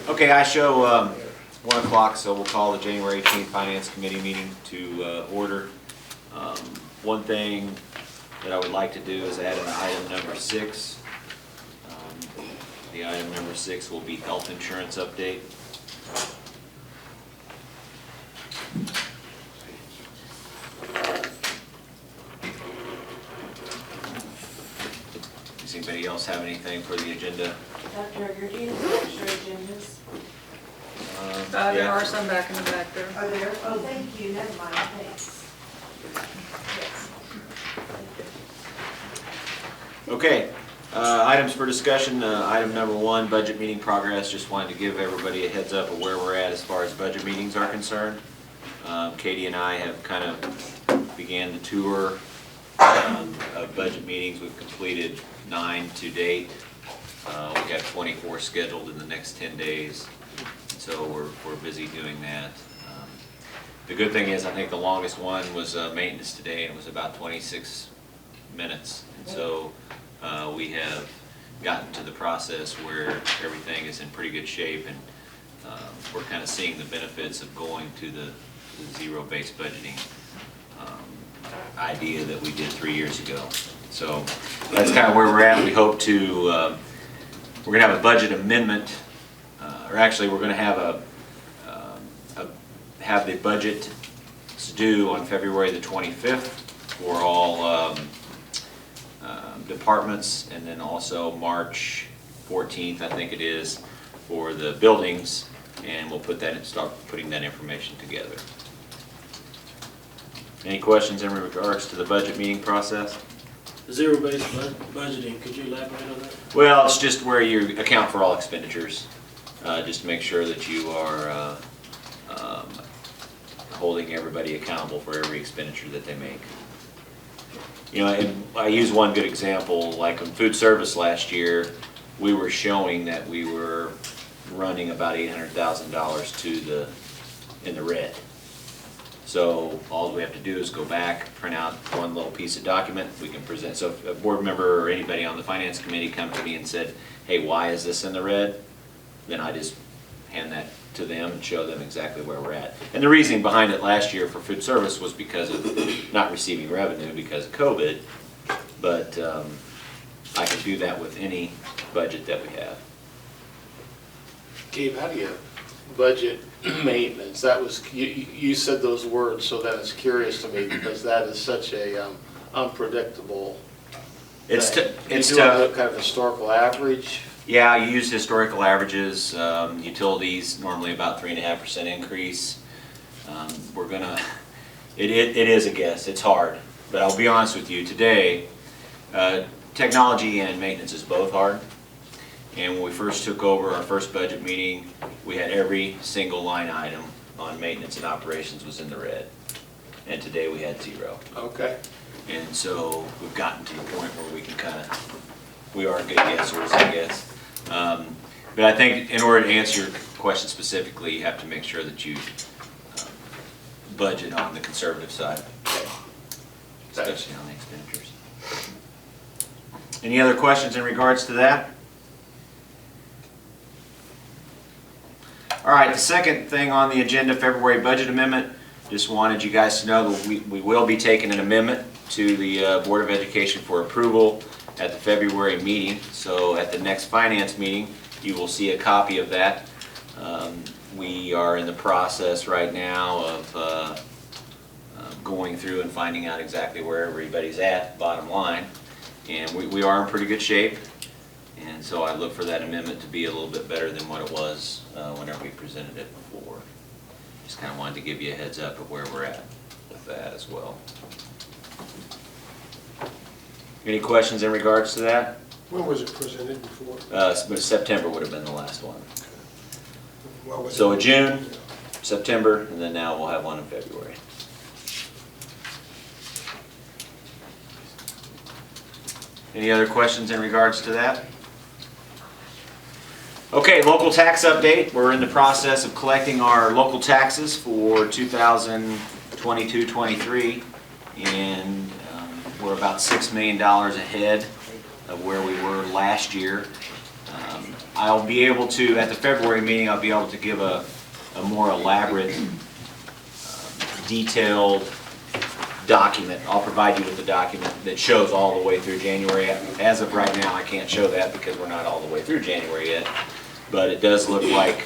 Okay, I show 1 o'clock, so we'll call the January 18th Finance Committee meeting to order. One thing that I would like to do is add an item number 6. The item number 6 will be health insurance update. Does anybody else have anything for the agenda? Dr. do you have extra agendas? There Yeah. are some back in the back there. Are there? Oh, thank you, never mind, thanks. Yes. Okay, items for discussion. Item number 1, budget meeting progress. Just wanted to give everybody a heads up of where we're at as far as budget meetings are concerned. Katie and I have kind of began the tour of budget meetings. We've completed 9 to date. We have 24 scheduled in the next 10 days. So we're busy doing that. The good thing is I think the longest one was maintenance today, and it was about 26 minutes. And so we have gotten to the process where everything is in pretty good shape, and we're kind of seeing the benefits of going to the zero-based budgeting idea that we did 3 years ago. So that's kind of where we're at. We hope to, we're going to have a budget amendment, or actually we're going to have have the budget due on February the 25th for all departments, and then also March 14th, I think it is, for the buildings, and we'll put that and start putting that information together. Any questions in regards to the budget meeting process? Zero-based budgeting, could you elaborate on that? Well, it's just where you account for all expenditures, just to make sure that you are holding everybody accountable for every expenditure that they make. You know, and I use one good example, like in food service last year, we were showing that we were running about $800,000 in the red. So all we have to do is go back, print out one little piece of document, we can present. So if a board member or anybody on the finance committee come to me and said, hey, why is this in the red? Then I just hand that to them and show them exactly where we're at. And the reasoning behind it last year for food service was because of not receiving revenue because of COVID. But I can do that with any budget that we have. Gabe, how do you budget maintenance? That was, you said those words, so that is curious to me because that is such a unpredictable It's thing. it's You do a tough. kind of historical average. Yeah, you use historical averages. Utilities normally about 3.5% increase. We're gonna. It is a guess. It's hard, but I'll be honest with you. Today, technology and maintenance is both hard. And when we first took over our first budget meeting, we had every single line item on maintenance and operations was in the red, and today we had 0. Okay. And so we've gotten to the point where we can we are good guessers, I guess. But I think in order to answer your question specifically, you have to make sure that you budget on the conservative side, especially on the expenditures. Any other questions in regards to that? All right, the second thing on the agenda, February budget amendment. Just wanted you guys to know that we will be taking an amendment to the Board of Education for approval at the February meeting. So at the next finance meeting, you will see a copy of that. We are in the process right now of going through and finding out exactly where everybody's at, bottom line. And we are in pretty good shape. And so I look for that amendment to be a little bit better than what it was whenever we presented it before. Just kind of wanted to give you a heads up of where we're at with that as well. Any questions in regards to that? When was it presented before? September would have been the last one. What was So it? June, September, and then now we'll have one in February. Any other questions in regards to that? Okay, local tax update. We're in the process of collecting our local taxes for 2022-23, and we're about $6 million ahead of where we were last year. I'll be able to, at the February meeting, I'll be able to give a more elaborate, detailed document. I'll provide you with a document that shows all the way through January. As of right now, I can't show that because we're not all the way through January yet. But it does look like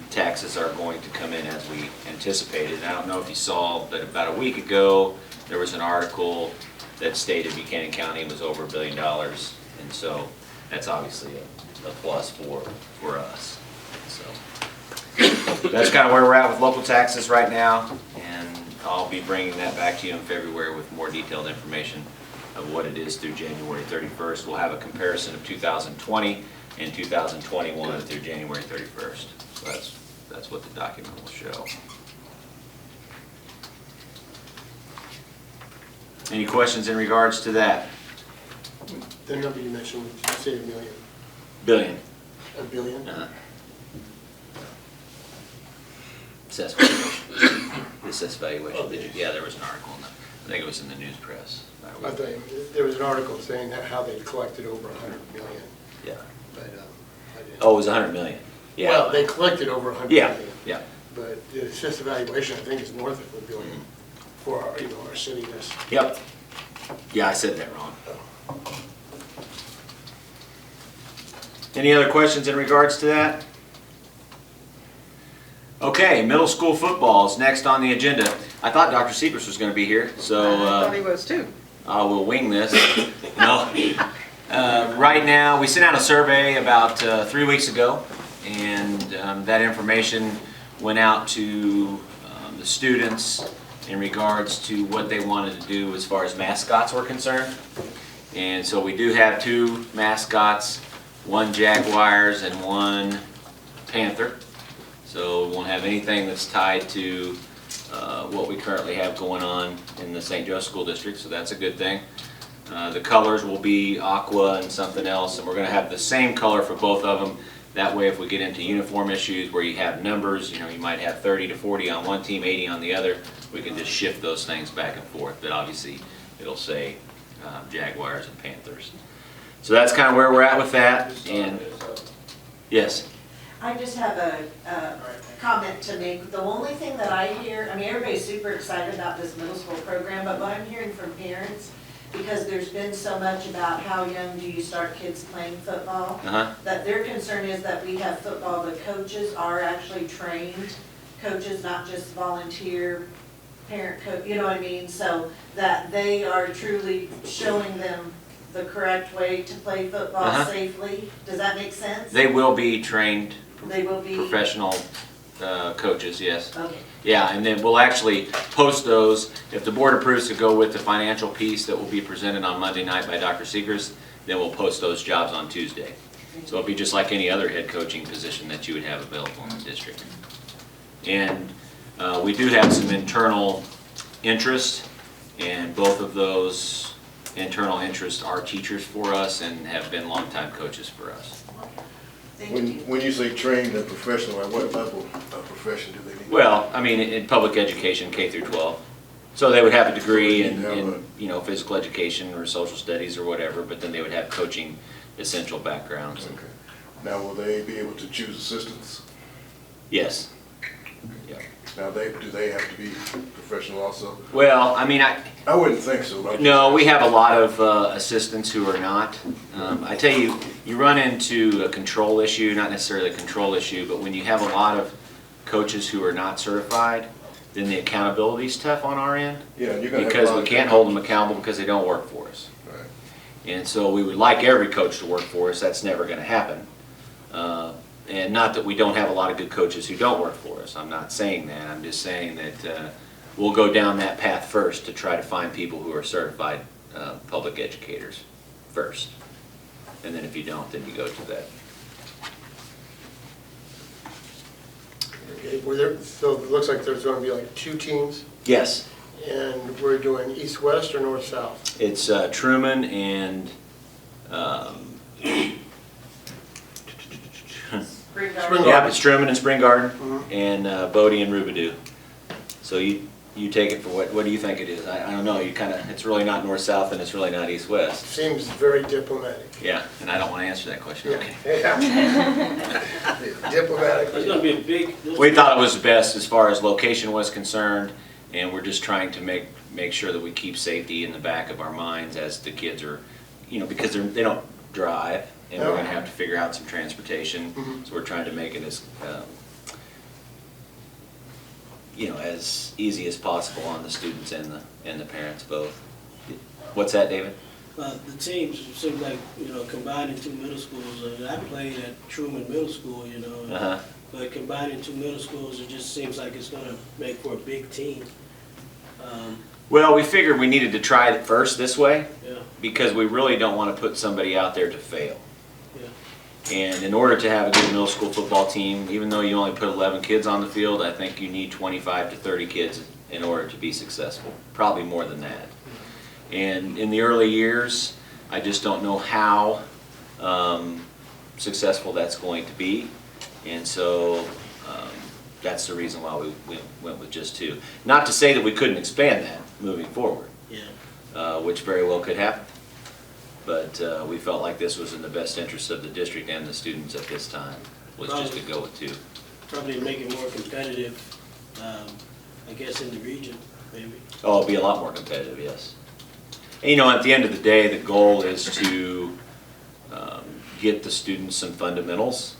taxes are going to come in as we anticipated. I don't know if you saw, but about a week ago, there was an article that stated Buchanan County was over $1 billion. And so that's obviously a plus for us. So that's kind of where we're at with local taxes right now. And I'll be bringing that back to you in February with more detailed information of what it is through January 31st. We'll have a comparison of 2020 and 2021 through January 31st. So that's what the document will show. Any questions in regards to that? The number you mentioned, you say $1 million. Billion. $1 billion? Assessed valuation. The assessed valuation. Yeah, there was an article in that. I think it was in the news press. I thought there was an article saying how they collected over $100 million, Yeah. but I didn't. Oh, it was 100 million. Yeah. Well, they collected over $100 Yeah, million. yeah. But the assessed evaluation, I think, is north of $1 billion for our, our city. Yep. Yeah, I said that wrong. Any other questions in regards to that? Okay, middle school football is next on the agenda. I thought Dr. Seepers was going to be here, so I thought he was too. we'll wing this. No. Right now, we sent out a survey about 3 weeks ago, and that information went out to the students in regards to what they wanted to do as far as mascots were concerned. And so we do have 2 mascots, 1 Jaguars and 1 Panther. So we won't have anything that's tied to what we currently have going on in the St. Joe School District, so that's a good thing. The colors will be aqua and something else, and we're going to have the same color for both of them. That way, if we get into uniform issues where you have numbers, you might have 30 to 40 on one team, 80 on the other, we can just shift those things back and forth. But obviously, it'll say Jaguars and Panthers. So that's kind of where we're at with that. And yes. I just have a comment to make. The only thing that I hear, I mean, everybody's super excited about this middle school program, but what I'm hearing from parents, because there's been so much about how young do you start kids playing football, that their concern is that we have football, the coaches are actually trained coaches, not just volunteer parent coach, you know what I mean? So that they are truly showing them the correct way to play football safely. Does that make sense? They will be trained. They will be professional coaches, yes. Okay. Yeah, and then we'll actually post those. If the board approves to go with the financial piece that will be presented on Monday night by Dr. Seegers, then we'll post those jobs on Tuesday. So it'll be just like any other head coaching position that you would have available in the district. And we do have some internal interest, and both of those internal interests are teachers for us and have been longtime coaches for us. When you say trained and professional, at what level of profession do they need? Well, I mean, in public education, K through 12. So they would have a degree in physical education or social studies or whatever, but then they would have coaching essential backgrounds. Okay. Now, will they be able to choose assistants? Yes. Yeah. Now, do they have to be professional also? Well, I mean, I wouldn't think so. no, we have a lot of assistants who are not. I tell you, you run into a control issue, not necessarily a control issue, but when you have a lot of coaches who are not certified, then the accountability is tough on our end. Yeah, you're gonna because we can't hold them accountable because they don't work for us. Right. And so we would like every coach to work for us. That's never going to happen. And not that we don't have a lot of good coaches who don't work for us. I'm not saying that. I'm just saying that we'll go down that path first to try to find people who are certified public educators first. And then if you don't, then you go to that. Okay, so it looks like there's going to be like 2 teams, Yes. and we're doing east-west or north-south? It's Truman and Spring Garden. yeah, it's Truman and Spring Garden and Bodie and Rubidoux. So You take it for what do you think it is? I don't know, you kinda, it's really not north-south and it's really not east-west. Seems very diplomatic. Yeah, and I don't wanna answer that question, Yeah. okay. Diplomatic. There's gonna be a big. We thought it was best as far as location was concerned, and we're just trying to make sure that we keep safety in the back of our minds as the kids are, because they don't drive, and we're gonna have to figure out some transportation, so we're trying to make it as, as easy as possible on the students and the parents both. What's that, David? The teams seem like, combining two middle schools, and I played at Truman Middle School, Uh-huh. but combining two middle schools, it just seems like it's gonna make for a big team. Well, we figured we needed to try it first this way, Yeah, because we really don't want to put somebody out there to fail. yeah. And in order to have a good middle school football team, even though you only put 11 kids on the field, I think you need 25 to 30 kids in order to be successful, probably more than that. And in the early years, I just don't know how successful that's going to be. And so that's the reason why we went with just two. Not to say that we couldn't expand that moving forward, Yeah. which very well could happen. But we felt like this was in the best interest of the district and the students at this time, was just to go with two. Probably make it more competitive, I guess, in the region, maybe. Oh, it'll be a lot more competitive, yes. And at the end of the day, the goal is to get the students some fundamentals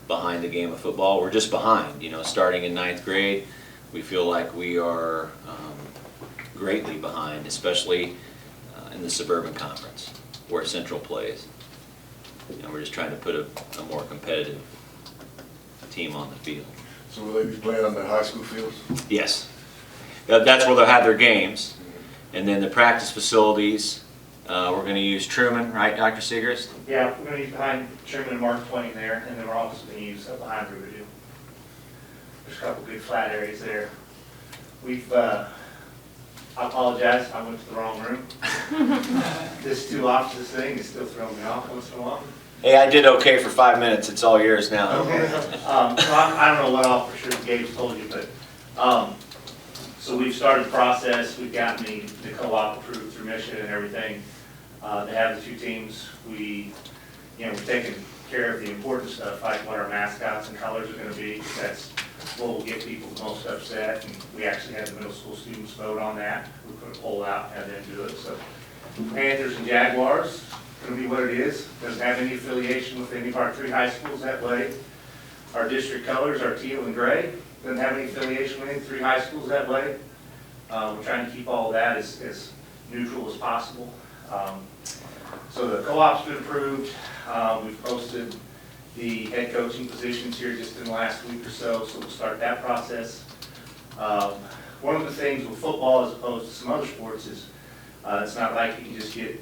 behind the game of football. We're just behind, starting in 9th grade. We feel like we are greatly behind, especially in the Suburban Conference, where Central plays. We're just trying to put a more competitive team on the field. So will they be playing on the high school fields? Yes. That's where they'll have their games. And then the practice facilities, we're going to use Truman, right, Dr. Segrist? Yeah, we're going to use behind Sherman and Mark Twain there, and then we're also going to use up behind Riverdale. There's a couple good flat areas there. I apologize, I went to the wrong room. This two offices thing is still throwing me off once in a while. Hey, I did okay for 5 minutes. It's all yours now. Okay. So I don't know what all for sure Gabe's told you, but, so we've started the process. We've gotten the co-op approved through Mission and everything. To have the two teams, we've taken care of the important stuff, like what our mascots and colors are going to be. That's what will get people the most upset. And we actually had the middle school students vote on that. We put a poll out and then do it. So Panthers and Jaguars, going to be what it is. Doesn't have any affiliation with any of our 3 high schools that way. Our district colors are teal and gray. Doesn't have any affiliation with any 3 high schools that way. We're trying to keep all of that as neutral as possible. So the co-op's been approved. We've posted the head coaching positions here just in the last week or so we'll start that process. One of the things with football as opposed to some other sports is it's not like you can just get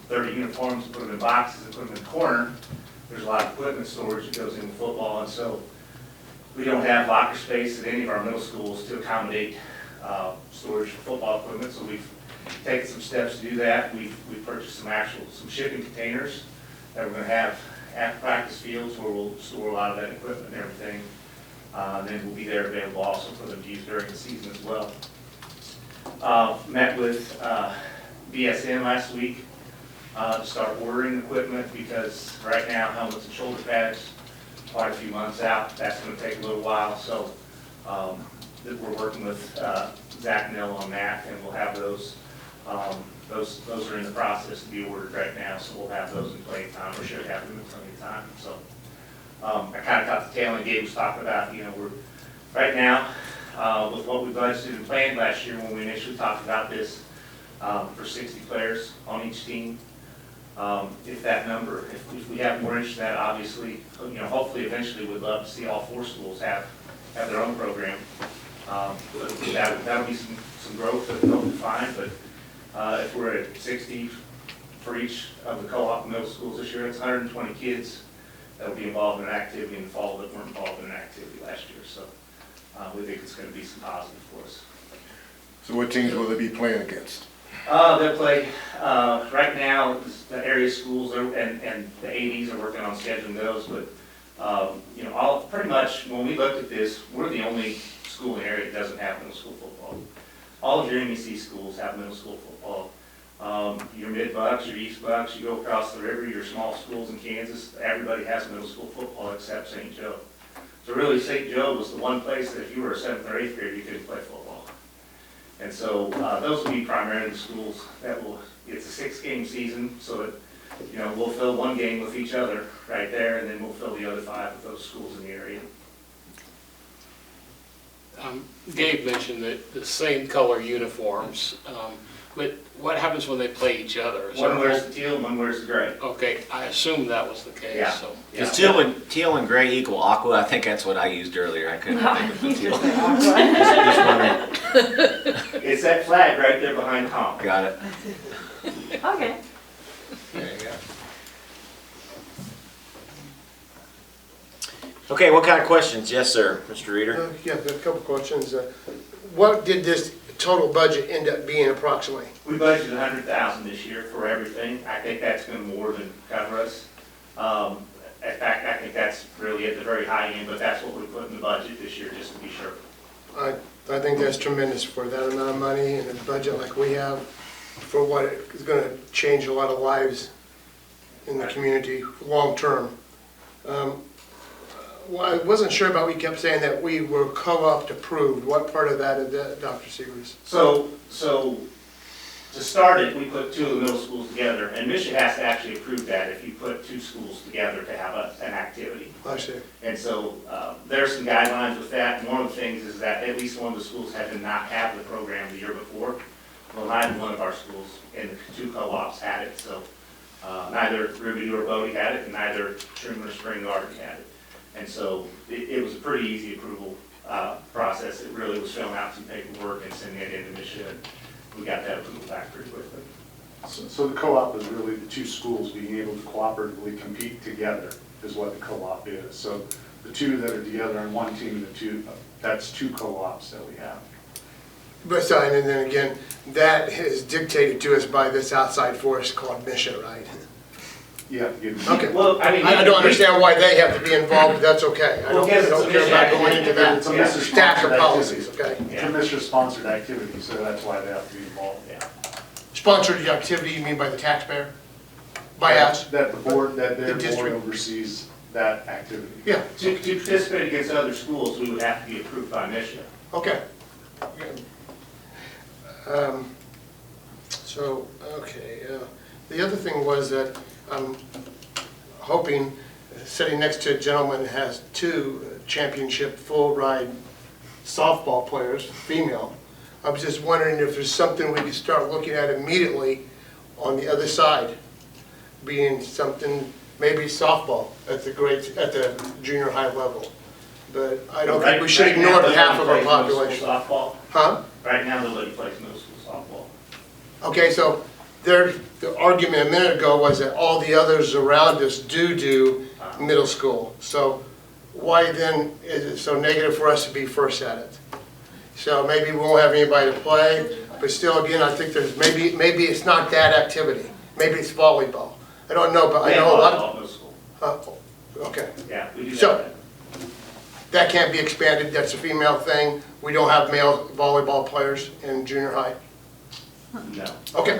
30 uniforms and put them in boxes and put them in the corner. There's a lot of equipment storage that goes into football, and so we don't have locker space at any of our middle schools to accommodate storage for football equipment, so we've taken some steps to do that. We've purchased some shipping containers that we're going to have at practice fields where we'll store a lot of that equipment and everything. Then we'll be there available also for them to use during the season as well. Met with BSN last week to start ordering equipment because right now helmets and shoulder pads, quite a few months out. That's going to take a little while, so we're working with Zach Nell on that, and we'll have those. Those are in the process to be ordered right now, so we'll have those in plenty of time, or should have them in plenty of time. So I kind of got the tail end Gabe was talking about. We're right now with what we budgeted and planned last year when we initially talked about this for 60 players on each team. If that number, if we have more interest in that, obviously, hopefully eventually we'd love to see all 4 schools have their own program. That'll be some growth that we'll find, but if we're at 60 for each of the co-op middle schools this year, it's 120 kids that will be involved in an activity in the fall that weren't involved in an activity last year. So we think it's going to be some positive for us. So what teams will they be playing against? They'll play, right now, the area schools and the ADs are working on scheduling those, but, pretty much when we looked at this, we're the only school in the area that doesn't have middle school football. All of your MEC schools have middle school football. Your mid-Bucks, your East Bucks, you go across the river, your small schools in Kansas, everybody has middle school football except St. Joe. So really, St. Joe was the one place that if you were a 7th or 8th grader, you couldn't play football. And so those will be primarily the schools that will, it's a 6-game season, so that, you know, we'll fill one game with each other right there, and then we'll fill the other 5 with those schools in the area. Gabe mentioned that the same color uniforms, but what happens when they play each other? Is One there- wears the teal, one wears the gray. Okay, I assumed that was the case, Yeah. so. Yeah. Is teal and gray equal aqua? I think that's what I used earlier. I couldn't think of the teal. Just wondering. It's that flag right there behind Tom. Got it. Okay. There you go. Okay, what kind of questions? Yes, sir, Mr. Reader. Yeah, a couple questions. What did this total budget end up being approximately? We budgeted $100,000 this year for everything. I think that's going to more than cover us. In fact, I think that's really at the very high end, but that's what we put in the budget this year, just to be sure. I think that's tremendous for that amount of money and a budget like we have, for what is going to change a lot of lives in the community long-term. Well, I wasn't sure about, we kept saying that we were co-op approved. What part of that is that, Dr. Seegers? So to start it, we put 2 of the middle schools together, and Michigan has to actually approve that if you put 2 schools together to have an activity. I see. And so there are some guidelines with that, and one of the things is that at least one of the schools had to not have the program the year before. Well, neither one of our schools in the 2 co-ops had it, so neither Ruby or Bodie had it, and neither Truman or Spring Garden had it. And so it was a pretty easy approval process. It really was filling out some paperwork and sending it into Michigan. We got that approval back pretty quickly. So the co-op is really the 2 schools being able to cooperatively compete together is what the co-op is. So the 2 that are together on one team, that's 2 co-ops that we have. But, and then again, that is dictated to us by this outside force called Mission, right? You have to give. Okay. Well, I mean, I don't understand why they have to be involved, but that's okay. I Well, don't yes, it's a care about mission going into that It's a Mr. stack of sponsored policies, activity. okay? It's a Mr. sponsored activity, so that's why they have to be involved. Yeah. Sponsored activity, you mean by the taxpayer? By us? That the board, that their The board district. oversees that activity. Yeah, To participate against other schools, we would have to be approved by Michigan. okay. So, okay, the other thing was that I'm hoping, sitting next to a gentleman who has 2 championship full ride softball players, female. I was just wondering if there's something we could start looking at immediately on the other side, being something, maybe softball at the junior high level. But I don't think we should Right now, ignore nobody half of our plays middle school population. Softball. Huh? Right now, nobody plays middle school softball. Okay, so the argument a minute ago was that all the others around us do middle school. So why then is it so negative for us to be first at it? So maybe we won't have anybody to play, but still, again, I think there's, maybe it's not that activity. Maybe it's volleyball. I don't know, but I know a lot of, Middle school. okay. Yeah, we do So- that. That can't be expanded, that's a female thing. We don't have male volleyball players in junior high. No. Okay,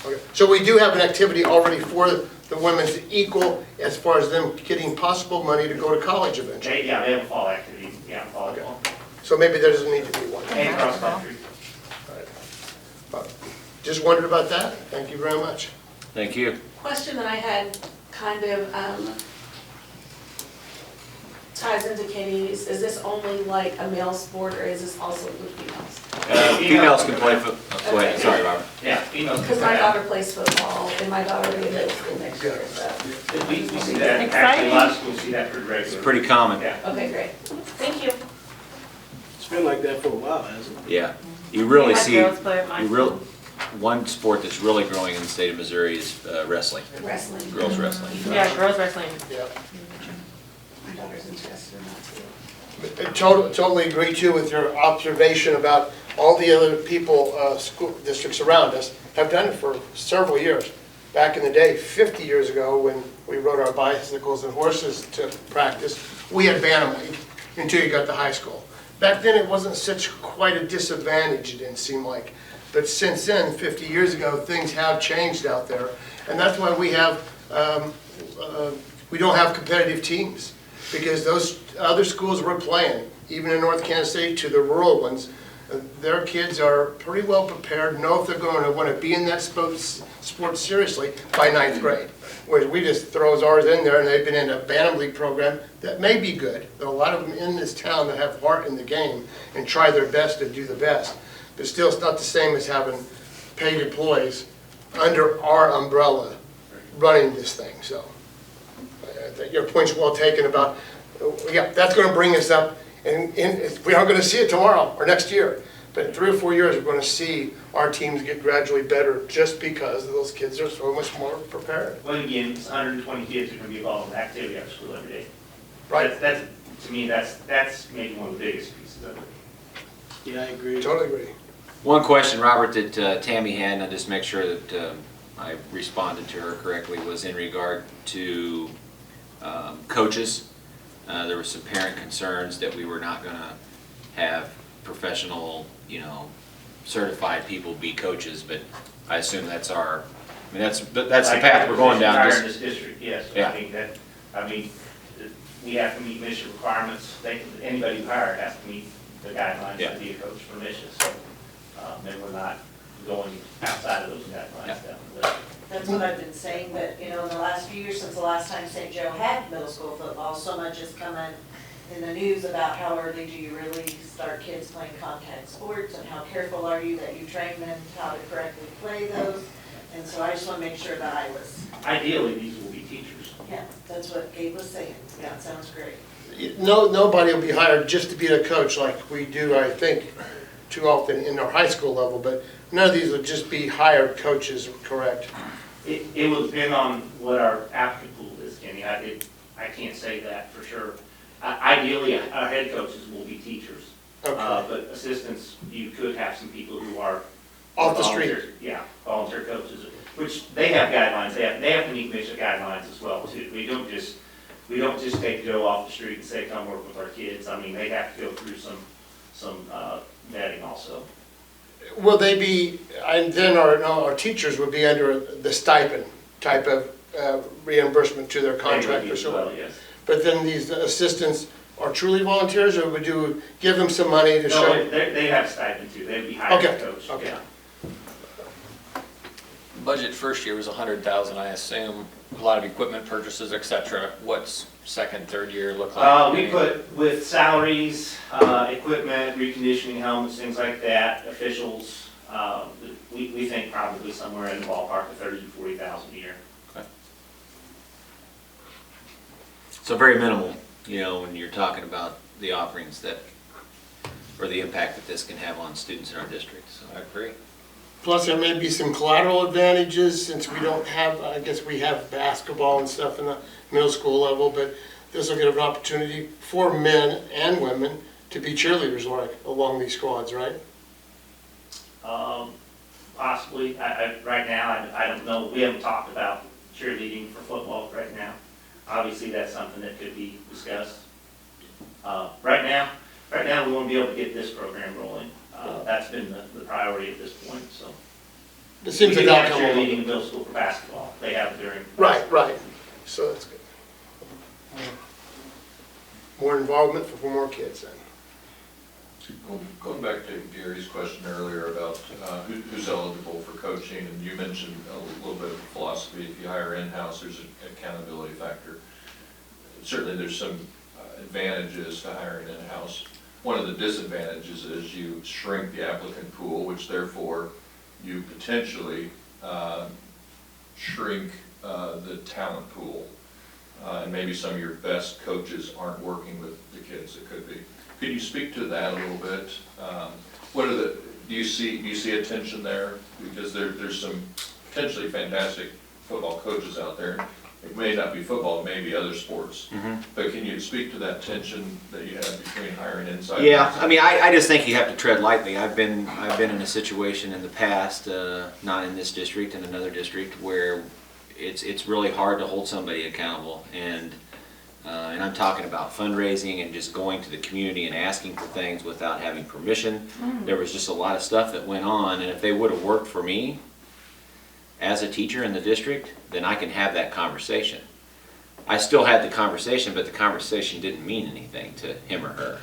okay. So we do have an activity already for the women's equal as far as them getting possible money to go to college eventually. They have a fall activity, volleyball. So maybe there doesn't need to be one. And cross country. Just wondered about that. Thank you very much. Thank you. Question that I had kind of ties into Katie's, is this only like a male sport or is this also with females? Females can play go ahead, sorry, Robert. Yeah, females. Because my daughter plays football and my daughter will be in middle school next year, so. We see that, actually, a lot of schools see that pretty regularly. It's pretty common. Yeah. Okay, great. Thank you. It's been like that for a while, hasn't it? Yeah. You really We had see, girls play at my school. one sport that's really growing in the state of Missouri is wrestling, Wrestling. girls wrestling. Yeah, girls wrestling. Yeah. My daughter's interested in that too. Totally agree too with your observation about all the other people, school districts around us have done it for several years. Back in the day, 50 years ago, when we rode our bicycles and horses to practice, we had Bantam League until you got to high school. back then it wasn't such quite a disadvantage, it didn't seem like. But since then, 50 years ago, things have changed out there. And that's why we have, we don't have competitive teams. Because those other schools we're playing, even in North Kansas City to the rural ones, their kids are pretty well prepared, know if they're going to want to be in that sport seriously by 9th grade. Whereas we just throw ours in there, and they've been in a Bantam League program that may be good. There are a lot of them in this town that have heart in the game and try their best to do the best. But still, it's not the same as having paid employees under our umbrella running this thing. So I think your point's well taken about, yeah, that's going to bring us up. And we aren't going to see it tomorrow or next year, but in 3 or 4 years, we're going to see our teams get gradually better just because those kids are so much more prepared. Well, again, it's 120 kids are going to be involved in activity after school every day. Right. That's to me, that's maybe one of the biggest pieces of it. Yeah, I agree. Totally agree. One question, Robert, that Tammy had, and I'll just make sure that I responded to her correctly, was in regard to coaches. There were some parent concerns that we were not going to have professional, certified people be coaches, but I assume that's our, that's the path we're going down. Higher in this district, yes. Yeah. I mean, we have to meet mission requirements. Anybody who hired has to meet the guidelines to be a coach for mission. So, then we're not going outside of those guidelines down the list. That's what I've been saying, but, in the last few years, since the last time St. Joe had middle school football, so much has come in the news about how early do you really start kids playing contact sports, and how careful are you that you train them how to correctly play those, and so I just want to make sure that I was, Ideally, these will be teachers. yeah, that's what Gabe was saying, yeah, it sounds great. Nobody will be hired just to be a coach like we do, I think, too often in our high school level, but none of these will just be hired coaches, correct? It will depend on what our applicant pool is, Kenny. I can't say that for sure. Ideally, our head coaches will be teachers. Okay. But assistants, you could have some people who are Off the street. volunteer- Yeah, volunteer coaches, which they have guidelines. They have to meet mission guidelines as well too. We don't just take Joe off the street and say, come work with our kids. I mean, they have to go through some vetting also. Will they be, and then our teachers would be under the stipend type of reimbursement to their They would contract be or as so? well, yes. But then these assistants are truly volunteers, or would you give them some money to No, show? they have stipend too. They'd be hired as Okay, a coach. okay. Yeah. Budget first year was 100,000, I assume, a lot of equipment purchases, et cetera. What's second, third year look like? We put with salaries, equipment, reconditioning helmets, things like that, officials, we think probably somewhere in the ballpark of 30,000 to 40,000 a year. So very minimal, when you're talking about the offerings that, or the impact that this can have on students in our district, so I agree. Plus, there may be some collateral advantages since we don't have, I guess we have basketball and stuff in the middle school level, but this will give an opportunity for men and women to be cheerleaders like along these squads, right? Possibly, right now, I don't know, we haven't talked about cheerleading for football right now. Obviously, that's something that could be discussed. Right now, we want to be able to get this program rolling. That's been the priority at this point, so. It seems We like do have outcome. cheerleading in middle school for basketball. They have it during. Right. So that's good. More involvement for more kids then. Going back to Gary's question earlier about who's eligible for coaching, and you mentioned a little bit of philosophy. If you hire in-house, there's an accountability factor. Certainly there's some advantages to hiring in-house. One of the disadvantages is you shrink the applicant pool, which therefore you potentially shrink the talent pool. And maybe some of your best coaches aren't working with the kids that could be. Could you speak to that a little bit? What are do you see a tension there? Because there's some potentially fantastic football coaches out there. It may not be football, it may be other sports. But can you speak to that tension that you have between hiring inside? Yeah, I mean, I just think you have to tread lightly. I've been in a situation in the past, not in this district, in another district, where it's really hard to hold somebody accountable, and and I'm talking about fundraising and just going to the community and asking for things without having permission. There was just a lot of stuff that went on, and if they would have worked for me as a teacher in the district, then I can have that conversation. I still had the conversation, but the conversation didn't mean anything to him or her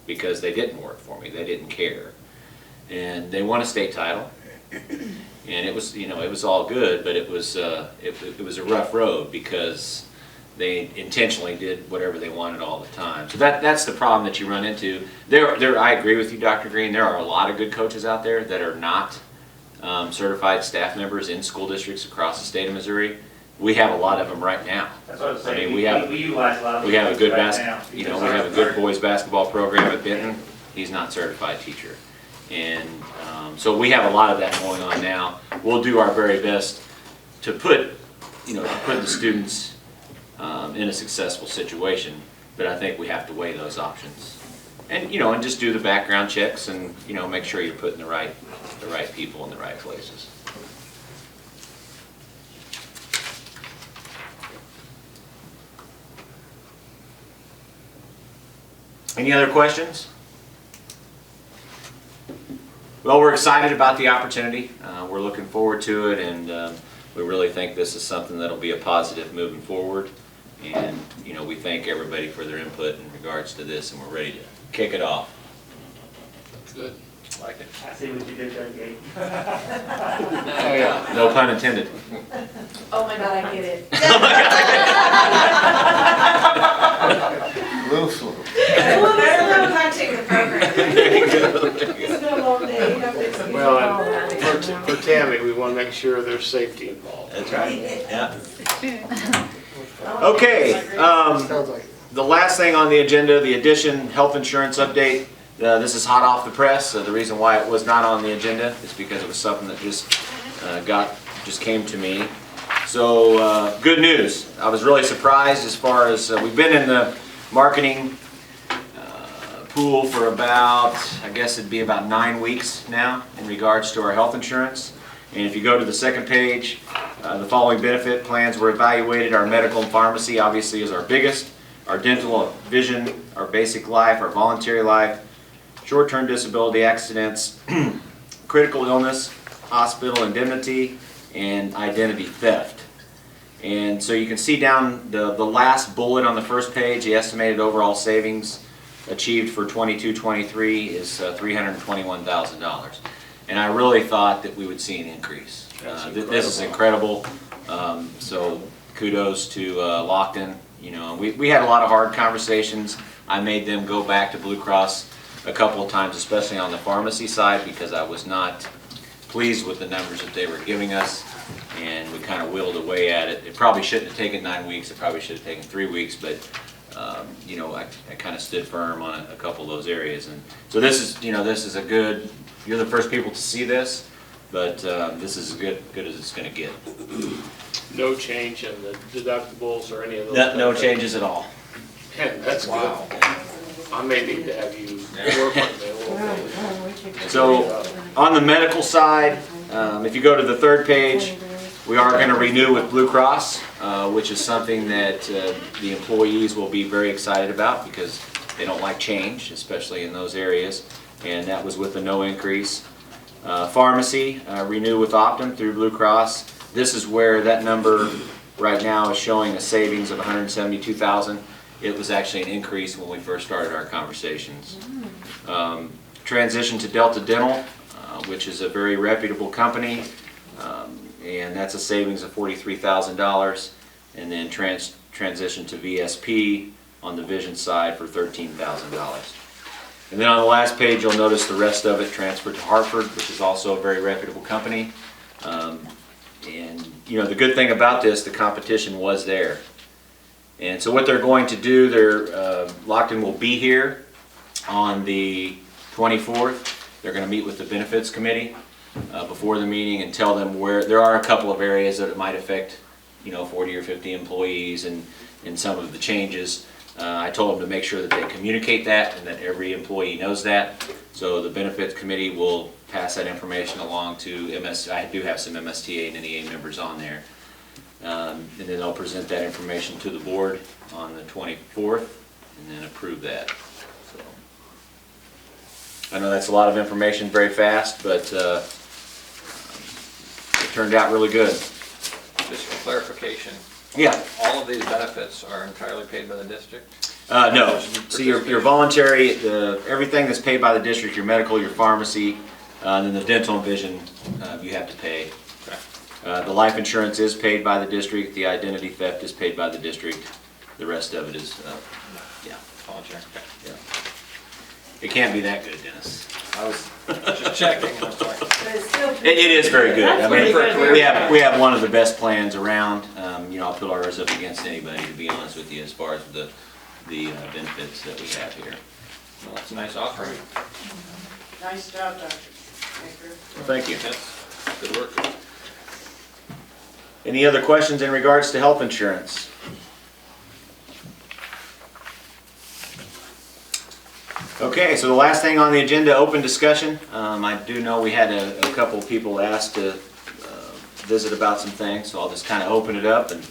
because they didn't work for me. They didn't care. And they won a state title. And it was, it was all good, but it was a rough road because they intentionally did whatever they wanted all the time. So that's the problem that you run into. I agree with you, Dr. Green. There are a lot of good coaches out there that are not certified staff members in school districts across the state of Missouri. We have a lot of them right now. That's what I was saying. I mean, we utilize a lot of we have a good right now we because have a good boys basketball program at Benton. He's not a certified teacher. And so we have a lot of that going on now. We'll do our very best to put the students in a successful situation, but I think we have to weigh those options. And and just do the background checks and make sure you're putting the right people in the right places. Any other questions? Well, we're excited about the opportunity. We're looking forward to it, and we really think this is something that'll be a positive moving forward. And we thank everybody for their input in regards to this, and we're ready to kick it off. Good. Like it. I see what you did there, Gabe. Oh, yeah. No pun intended. Oh my God, I get it. A little slow. Better than punching the program. It's been a long day. You have to excuse me. Well, and for Tammy, we want to make sure there's safety involved. That's right. Yeah. Okay. Sounds like it. The last thing on the agenda, the addition health insurance update. This is hot off the press. The reason why it was not on the agenda is because it was something that just came to me. So good news. I was really surprised as far as we've been in the marketing pool for about, I guess it'd be about 9 weeks now in regards to our health insurance. And if you go to the second page, the following benefit plans were evaluated. Our medical and pharmacy obviously is our biggest. Our dental, vision, our basic life, our voluntary life, short-term disability, accidents, critical illness, hospital indemnity, and identity theft. And so you can see down the last bullet on the first page, the estimated overall savings achieved for 22-23 is $321,000. And I really thought that we would see an increase. This is incredible. So kudos to Lockton. We had a lot of hard conversations. I made them go back to Blue Cross a couple of times, especially on the pharmacy side, because I was not pleased with the numbers that they were giving us, and we kind of whittled away at it. It probably shouldn't have taken 9 weeks. It probably should have taken 3 weeks, but I kind of stood firm on a couple of those areas. And so this is a good. You're the first people to see this, but this is as good as it's going to get. No change in the deductibles or any of those? No changes at all. Man, that's good. I may need to have you work with me a little bit. So on the medical side, if you go to the third page, we are going to renew with Blue Cross, which is something that the employees will be very excited about because they don't like change, especially in those areas. And that was with a no increase. Pharmacy, renew with Optum through Blue Cross. This is where that number right now is showing a savings of $172,000. It was actually an increase when we first started our conversations. Transition to Delta Dental, which is a very reputable company, and that's a savings of $43,000. And then transition to VSP on the vision side for $13,000. And then on the last page, you'll notice the rest of it transferred to Hartford, which is also a very reputable company. And the good thing about this, the competition was there. And so what they're going to do, Lockton will be here on the 24th. They're going to meet with the benefits committee before the meeting and tell them where there are a couple of areas that it might affect, 40 or 50 employees and some of the changes. I told them to make sure that they communicate that and that every employee knows that. So the benefits committee will pass that information along to I do have some MSTA and NEA members on there. And then I'll present that information to the board on the 24th and then approve that. So I know that's a lot of information very fast, but it turned out really good. Just for clarification. Yeah. All of these benefits are entirely paid by the district? No. So your voluntary, everything that's paid by the district, your medical, your pharmacy, and then the dental and vision, you have to pay. Okay. The life insurance is paid by the district. The identity theft is paid by the district. The rest of it is, yeah. Voluntary, okay. Yeah. It can't be that good, Dennis. I was just checking, I'm sorry. But it's still. It is very good. I That's mean, pretty good. we have one of the best plans around. You know, I'll put ours up against anybody, to be honest with you, as far as the benefits that we have here. Well, that's a nice offering. Nice job, Dr. Baker. Well, thank you. Yes, good work. Any other questions in regards to health insurance? Okay, so the last thing on the agenda, open discussion. I do know we had a couple of people asked to visit about some things, so I'll just kind of open it up and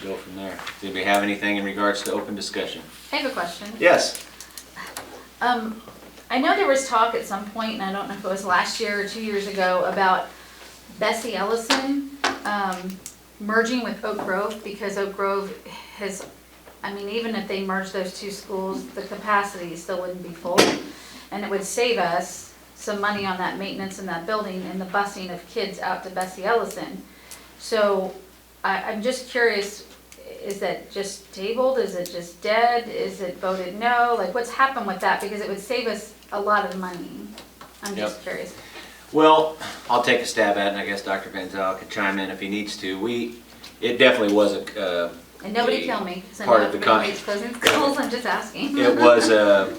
go from there. Did we have anything in regards to open discussion? I have a question. Yes. I know there was talk at some point, and I don't know if it was last year or 2 years ago, about Bessie Ellison merging with Oak Grove, because Oak Grove has, I mean, even if they merged those two schools, the capacity still wouldn't be full. And it would save us some money on that maintenance in that building and the busing of kids out to Bessie Ellison. So I'm just curious, is that just tabled? Is it just dead? Is it voted no? Like, what's happened with that? Because it would save us a lot of money. I'm just curious. Well, I'll take a stab at it, and I guess Dr. Van Zyl can chime in if he needs to. It definitely was And nobody kill me, because I part know of the everybody's closing schools, I'm just asking. It was a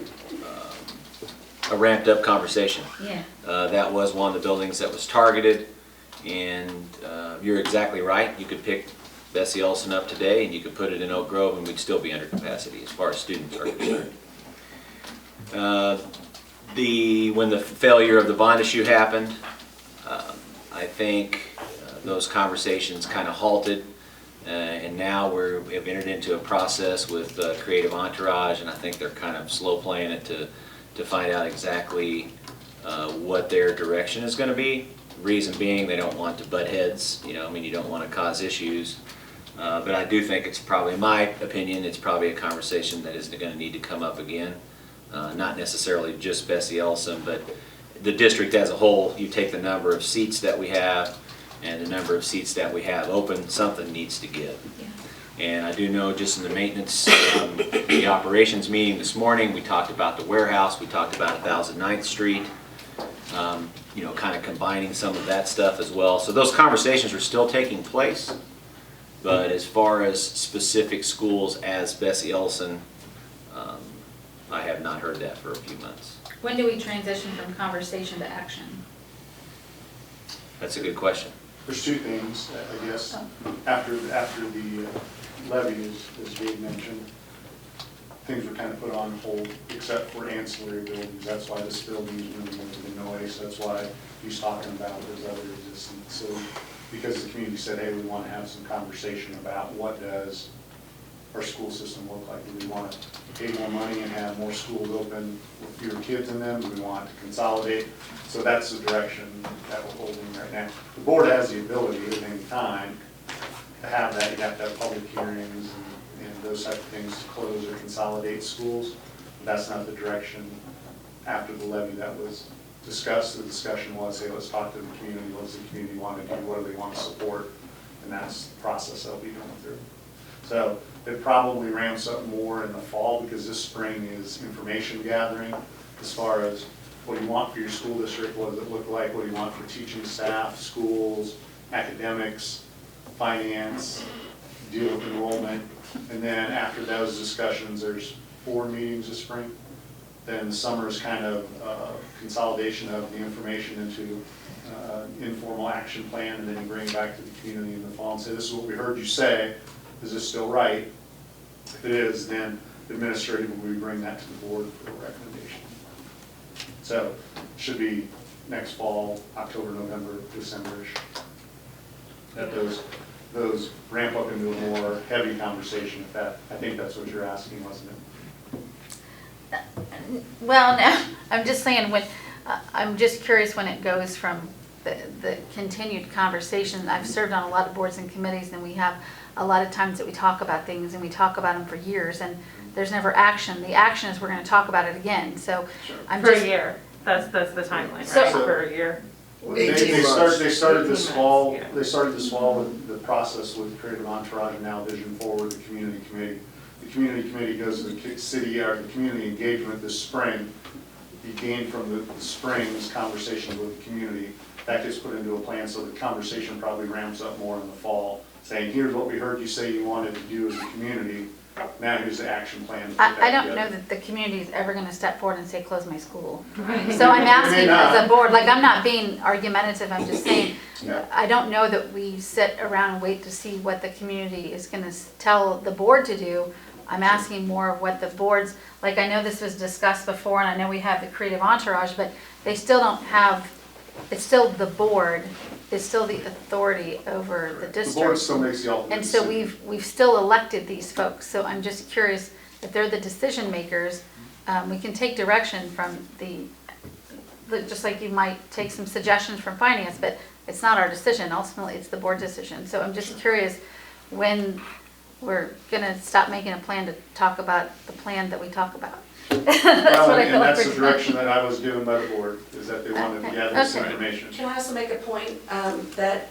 ramped up conversation. Yeah. That was one of the buildings that was targeted, and you're exactly right. You could pick Bessie Ellison up today and you could put it in Oak Grove and we'd still be under capacity as far as students are concerned. When the failure of the bond issue happened, I think those conversations kind of halted. And now we've entered into a process with Creative Entourage, and I think they're kind of slow playing it to find out exactly what their direction is going to be. Reason being, they don't want to butt heads. You know, I mean, you don't want to cause issues. But I do think it's probably, in my opinion, it's probably a conversation that is going to need to come up again. Not necessarily just Bessie Ellison, but the district as a whole. You take the number of seats that we have and the number of seats that we have open, something needs to give. Yeah. And I do know just in the maintenance, the operations meeting this morning, we talked about the warehouse, we talked about 1009th Street, you know, kind of combining some of that stuff as well. So those conversations are still taking place, but as far as specific schools as Bessie Ellison, I have not heard that for a few months. When do we transition from conversation to action? That's a good question. There's two things, I guess. After the levy, as Gabe mentioned, things were kind of put on hold, except for ancillary buildings. That's why this building is moving into the noise. That's why he's talking about those other existing facilities. Because the community said, hey, we want to have some conversation about what does our school system look like. Do we want to pay more money and have more schools open with fewer kids in them? Do we want to consolidate? So that's the direction that we're holding right now. The board has the ability at any time to have that. You have to have public hearings and those type of things to close or consolidate schools. But that's not the direction after the levy that was discussed. The discussion was, hey, let's talk to the community. What does the community want to do? What do they want to support? And that's the process they'll be going through. So it probably ramps up more in the fall because this spring is information gathering as far as what do you want for your school district, what does it look like, what do you want for teaching staff, schools, academics, finance, deal with enrollment. And then after those discussions, there's 4 meetings this spring. Then the summer is kind of consolidation of the information into informal action plan, and then you bring it back to the community in the fall and say, this is what we heard you say. Is this still right? If it is, then administratively we bring that to the board for a recommendation. So it should be next fall, October, November, December-ish, that those those ramp up into a more heavy conversation if that, I think that's what you're asking, wasn't it? Well, no, I'm just saying I'm just curious when it goes from the continued conversation. I've served on a lot of boards and committees, and we have a lot of times that we talk about things and we talk about them for years and there's never action. The action is we're gonna talk about it again, so I'm For just. a year, that's the timeline, So- right, for a year? They started this 18 fall, months, yeah. they started this fall with the process with Creative Entourage and now Vision Forward, the community committee. The community committee goes to the city, or the community engagement this spring. You gain from the spring's conversations with the community. That gets put into a plan, so the conversation probably ramps up more in the fall, saying, here's what we heard you say you wanted to do as a community. Now here's the action plan. to put that I don't together. know that the community is ever gonna step forward and say, close my school. So I'm asking as a not. board, like, I'm not being argumentative, I'm just saying, Yeah. I don't know that we sit around and wait to see what the community is gonna tell the board to do. I'm asking more of what the boards, like, I know this was discussed before, and I know we have the creative entourage, but they still don't have, it's still the board, is still the authority over the The district. board still makes the ultimate And so decision. we've still elected these folks, so I'm just curious, if they're the decision makers, we can take direction from just like you might take some suggestions from finance, but it's not our decision, ultimately it's the board decision. So I'm just curious when we're gonna stop making a plan to talk about the plan that we talk about. That's Well, what I and feel like that's we're the doing. direction that I was given by the board, is that they wanted to gather this Okay. information. Can I also make a point that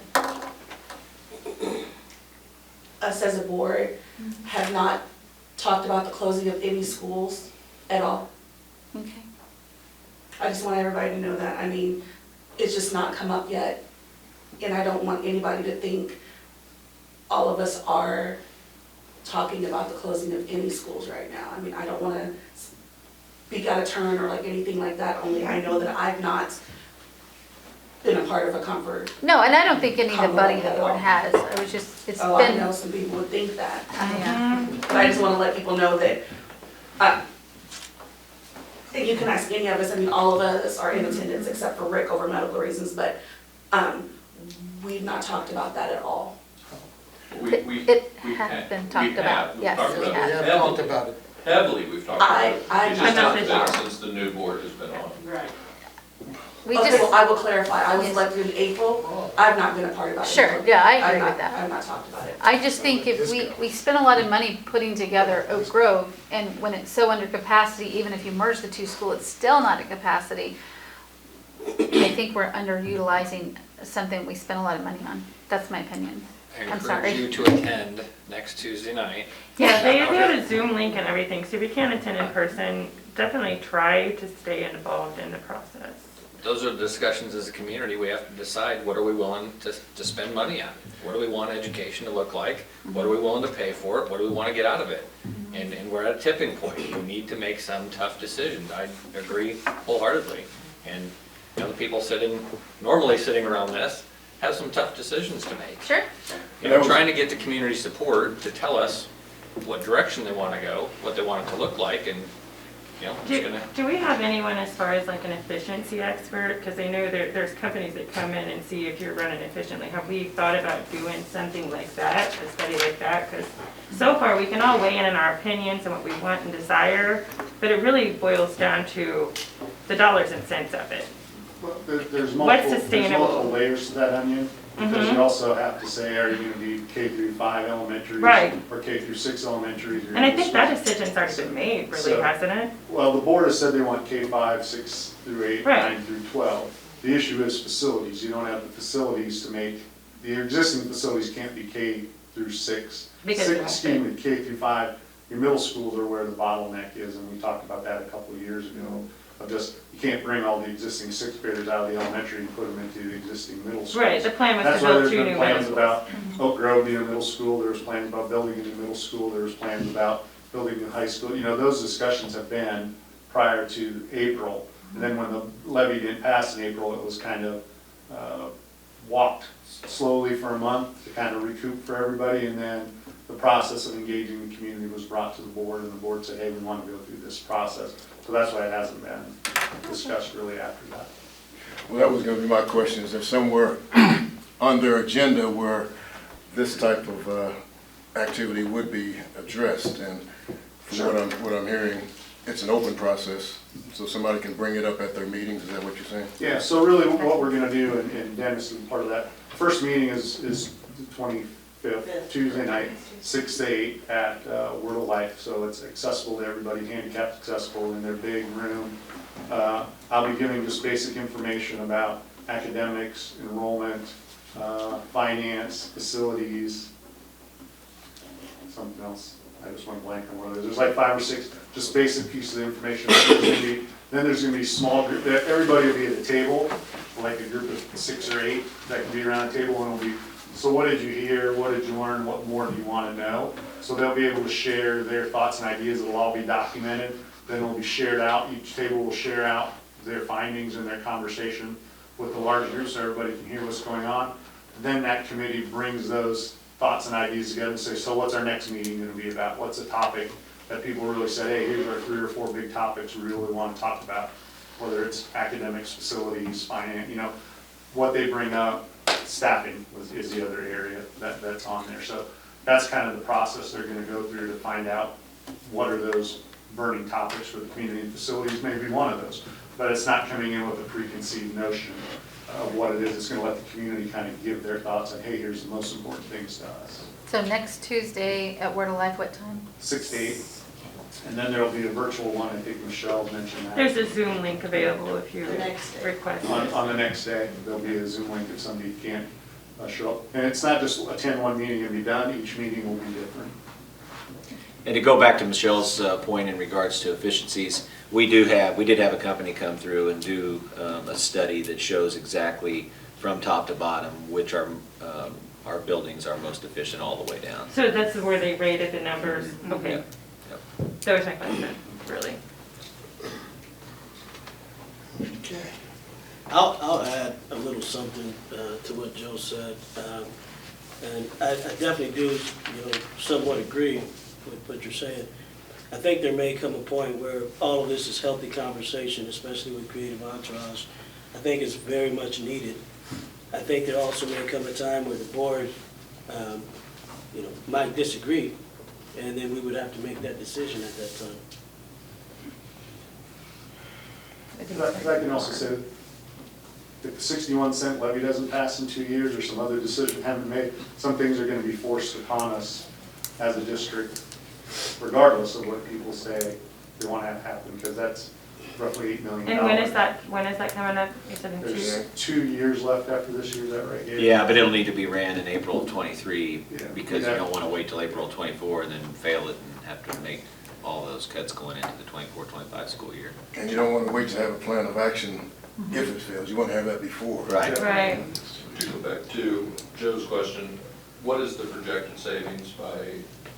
us as a board have not talked about the closing of any schools at all? Okay. I just want everybody to know that. I mean, it's just not come up yet. And I don't want anybody to think all of us are talking about the closing of any schools right now. I mean, I don't want to speak out of turn or like anything like that, only I know that I've not been a part of a comfort. No, and I don't think anybody Convo the board has, it was just, it's Oh, I been. know some people would think that. Yeah. But I just want to let people know that, and you can ask any of us, I mean, all of us are in attendance except for Rick over medical reasons, but we've not talked about that at all. It we has have- been talked we about, have. We've yes, talked we about We have. have talked about it. Heavily, we've talked about it. I It's have just not not officially. been since the new board has been on. Right. We Okay, just, well, I will clarify, I was Yes. elected in April, I've not been a part of it. Sure, yeah, I agree I've not- with that. I've not talked about it. I just think if we spend a lot of money putting together Oak Grove, and when it's so under capacity, even if you merge the two schools, it's still not at capacity. I think we're underutilizing something we spent a lot of money on. That's my opinion. I I'm sorry. encourage you to attend next Tuesday night. Yeah, they have a Zoom link and everything, so if you can't attend in person, definitely try to stay involved in the process. Those are the discussions as a community. We have to decide what are we willing to spend money on? What do we want education to look like? What are we willing to pay for it? What do we want to get out of it? And we're at a tipping point. We need to make some tough decisions. I agree wholeheartedly. And you know, the people normally sitting around this have some tough decisions to make. Sure. You know, trying to get the community support to tell us what direction they want to go, what they want it to look like, and, you know, it's gonna. Do we have anyone as far as like an efficiency expert? Because I know there's companies that come in and see if you're running efficiently. Have we thought about doing something like that, a study like that? Because so far, we can all weigh in on our opinions and what we want and desire, but it really boils down to the dollars and cents of it. Well, there's What's multiple sustainable? layers to that onion. Because Mhm. you also have to say, are you going to be K through 5 elementaries? Right. Or K through 6 elementaries? or And I think that schools? decision's already been made, really, So- hasn't it? Well, the board has said they want K5, 6 through 8, Right. 9 through 12. The issue is facilities. You don't have the facilities to make, the existing facilities can't be K through 6. Because they're not Excuse me, K through 5. Your middle schools are where the bottleneck is, and we talked about that a couple of years ago. Of just, you can't bring all the existing 6th graders out of the elementary and put them into the existing middle schools. Right, the plan was That's to why build there's 2 been new middle plans schools. about Oak Grove being a middle school, there was plans about building a new middle school, there was plans about building a new high school. You know, those discussions have been prior to April. And then when the levy didn't pass in April, it was kind of walked slowly for a month to kind of recoup for everybody. And then the process of engaging the community was brought to the board, and the board said, hey, we want to go through this process. So that's why it hasn't been discussed really after that. Well, that was gonna be my question, is there somewhere on their agenda where this type of activity would be addressed. And from what I'm hearing, it's an open process, so somebody can bring it up at their meetings. Is that what you're saying? Yeah, so really what we're gonna do, and Dennis is part of that, first meeting is the 25th, Tuesday night, 6 to 8 at Word of Life, so it's accessible to everybody, handicapped accessible in their big room. I'll be giving just basic information about academics, enrollment, finance, facilities, something else. I just went blank on what it is. There's like 5 or 6 just basic pieces of information. Then there's going to be small group. Everybody will be at a table, like a group of 6 or 8 that can be around a table, and it'll be, so what did you hear? What did you learn? What more do you want to know? So they'll be able to share their thoughts and ideas. It'll all be documented. Then it'll be shared out. Each table will share out their findings and their conversation with the large group so everybody can hear what's going on. Then that committee brings those thoughts and ideas together and say, so what's our next meeting going to be about? What's a topic that people really said, hey, here's our 3 or 4 big topics we really want to talk about, whether it's academics, facilities, finance, you know, what they bring up. Staffing is the other area that's on there. So that's kind of the process they're going to go through to find out what are those burning topics for the community, and facilities may be one of those. But it's not coming in with a preconceived notion of what it is. It's going to let the community kind of give their thoughts on, hey, here's the most important things to us. So next Tuesday at Word of Life, what time? 6 to 8. And then there'll be a virtual one, I think Michelle mentioned that. There's a Zoom link available if you The next day. request On, it. on the next day, there'll be a Zoom link if somebody can't show up. And it's not just attend one meeting and be done, each meeting will be different. And to go back to Michelle's point in regards to efficiencies, we did have a company come through and do a study that shows exactly from top to bottom which our buildings are most efficient all the way down. So that's where they rated the numbers, okay. Yep. That was my question, really. Okay. I'll add a little something to what Joe said. And I definitely do, somewhat agree with what you're saying. I think there may come a point where all of this is healthy conversation, especially with Creative Entourage. I think it's very much needed. I think there also may come a time where the board, might disagree, and then we would have to make that decision at that time. I can also say, if the 61-cent levy doesn't pass in 2 years or some other decision haven't made, some things are going to be forced upon us as a district, regardless of what people say they want to have happen, because that's roughly $8 million. And when is that coming up? You said in 2 years? There's 2 years left after this year, is that right, Gabe? Yeah, but it'll need to be ran in April of '23 Yeah. because you don't want to wait till April of '24 and then fail it and have to make all those cuts going into the 24-25 school year. And you don't want to wait to have a plan of action if it fails. You want to have that before. Right. Right. To go back to Joe's question, what is the projected savings by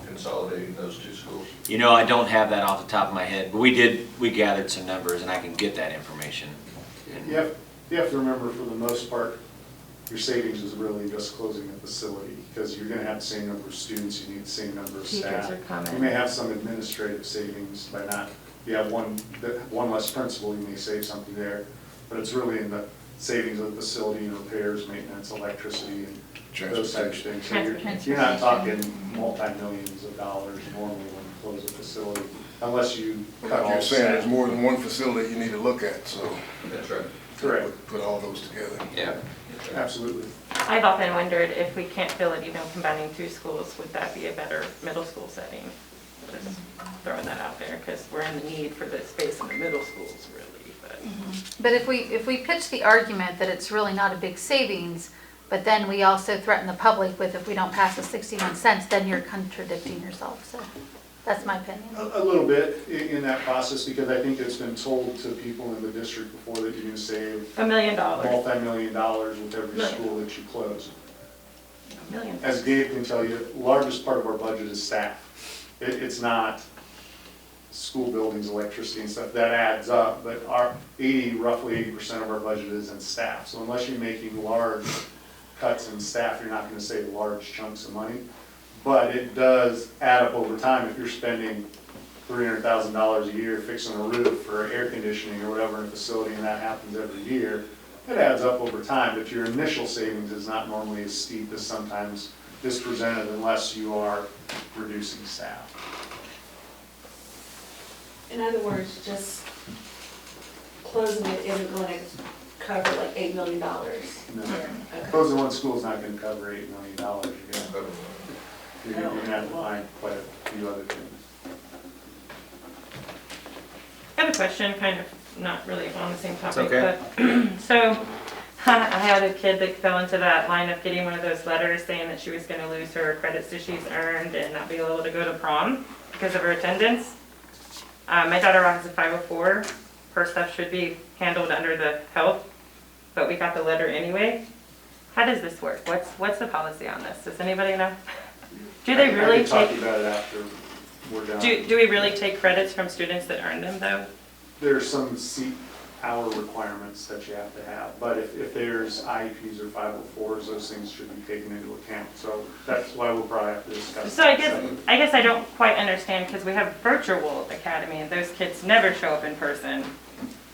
consolidating those 2 schools? You know, I don't have that off the top of my head, but we gathered some numbers and I can get that information. And- You have to remember, for the most part, your savings is really just closing a facility, because you're going to have the same number of students, you need the same number of staff. Teachers are coming. You may have some administrative savings by not, you have one less principal, you may save something there, but it's really in the savings of the facility and repairs, maintenance, electricity, and those types of things. So you're not talking multi-millions of dollars normally when you close a facility, unless you cut all Like you're saying, there's staff. more than one facility you need to look at, so. That's right. Correct. Put all those together. Yeah. Absolutely. I've often wondered if we can't fill it even combining 2 schools, would that be a better middle school setting? Just throwing that out there, because we're in the need for the space in the middle schools, really, but. But if we pitch the argument that it's really not a big savings, but then we also threaten the public with if we don't pass the 61 cents, then you're contradicting yourself, so that's my opinion. A little bit in that process, because I think it's been told to people in the district before that you're going to save $1 million. multi-million dollars with every Million. school that you close. $1 million. As Gabe can tell you, largest part of our budget is staff. It's not school buildings, electricity and stuff, that adds up, but roughly 80% of our budget is in staff. So unless you're making large cuts in staff, you're not going to save large chunks of money. But it does add up over time. If you're spending $300,000 a year fixing a roof or air conditioning or whatever in a facility, and that happens every year, it adds up over time. But your initial savings is not normally as steep as sometimes dispresented unless you are reducing staff. In other words, just closing it isn't gonna cover like $8 million. No. Okay. Closing one school is not gonna cover $8 million. You're gonna have to find quite a few other things. I have a question, kind of not really on the same topic, okay. but, so, I had a kid that fell into that line of getting one of those letters saying that she was gonna lose her credits that she's earned and not be able to go to prom because of her attendance. My daughter has a 504, her stuff should be handled under the health, but we got the letter anyway. How does this work? What's the policy on this? Does anybody know? Do they really I can talk take, about it after we're done. do we really take credits from students that earn them though? There's some seat hour requirements that you have to have, but if there's IEPs or 504s, those things should be taken into account. So that's why we'll probably have to discuss. So I guess I don't quite understand because we have virtual academy and those kids never show up in person.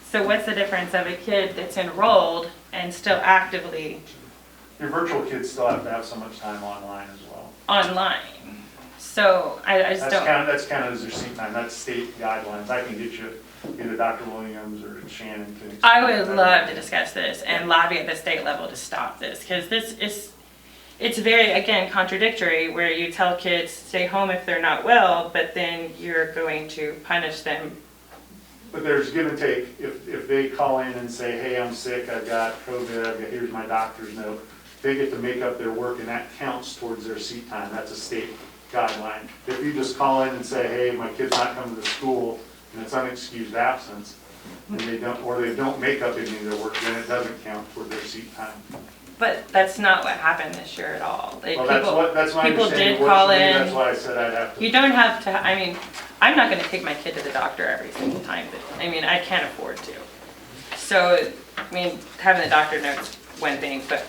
So what's the difference of a kid that's enrolled and still actively Your virtual kids still have to have so much time online as well. online? So I just don't. That's counted as their seat time. That's state guidelines. I can get you either Dr. Williams or Shannon to explain I would that. love to discuss this and lobby at the state level to stop this because it's very, again, contradictory where you tell kids stay home if they're not well, but then you're going to punish them. But there's give and take. If they call in and say, hey, I'm sick, I've got COVID, here's my doctor's note, they get to make up their work and that counts towards their seat time. That's a state guideline. If you just call in and say, hey, my kid's not coming to school and it's unexcused absence, and they don't make up any of their work, then it doesn't count toward their seat time. But that's not what happened this year at all. Well, that's my people understanding. did call in. That's why I said I'd have to. You don't have to, I mean, I'm not gonna take my kid to the doctor every single time, I mean, I can't afford to. So, I mean, having the doctor note's one thing, but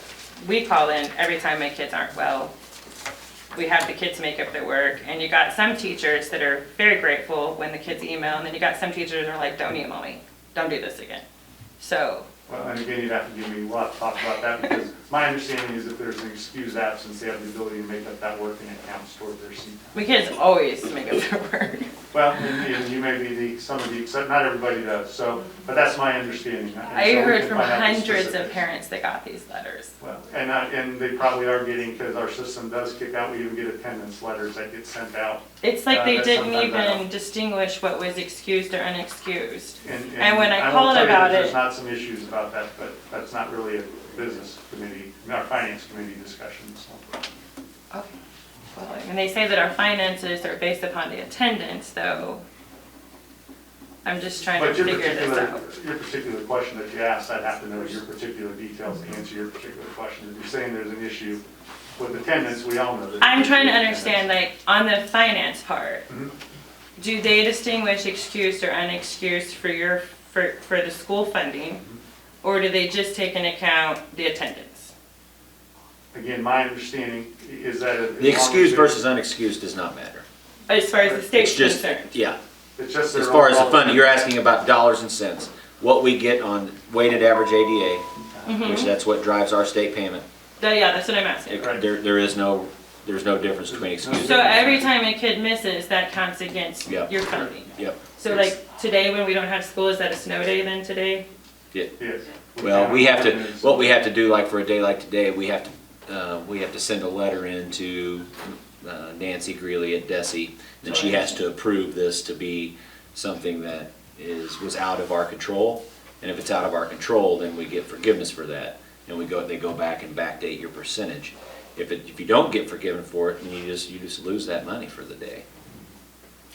we call in every time my kids aren't well. We have the kids make up their work, and you got some teachers that are very grateful when the kids email, and then you got some teachers that are like, don't email me, don't do this again. So, Well, and again, you'd have to give me, we'll have to talk about that, because my understanding is if there's an excused absence, they have the ability to make up that work and it counts toward their seat time. my kids always make up their work. Well, and you may be some of the, except not everybody does, so, but that's my understanding. And I so we heard can from find out the hundreds of specifics. parents that got these letters. Well, and they probably are getting, because our system does kick out, we even get attendance letters that get sent out. It's like they That didn't sometimes I even don't. distinguish what was excused or unexcused. And when I will called tell you about that There's it- not some issues about that, but that's not really a business committee, not finance committee discussion, so. Okay. Well, and they say that our finances are based upon the attendance, though. I'm just trying to But your figure this out. particular question that you asked, I'd have to know your particular details to answer your particular question. If you're saying there's an issue with attendance, we all know that. I'm trying to understand, like, on the finance part, Mhm. do they distinguish excused or unexcused for the school funding? Or do they just take into account the attendance? Again, my understanding is that. as long The as excused there's- versus unexcused does not matter. As far as the It's state's just, concerned? yeah, It's just as their far as the overall- funding, you're asking about dollars and cents. What we get on weighted average ADA, which that's what drives our state payment. Yeah, that's what I'm asking. Right. There's no difference between excused. So every time a kid misses, that counts against Yep. your funding? Yep. So like today, when we don't have school, is that a snow day then today? Yes. Well, we have to, what we have to do, like for a day like today, we have to send a letter in to Nancy Greeley at DESI, and she has to approve this to be something that was out of our control. And if it's out of our control, then we get forgiveness for that, and they go back and backdate your percentage. If you don't get forgiven for it, then you just lose that money for the day.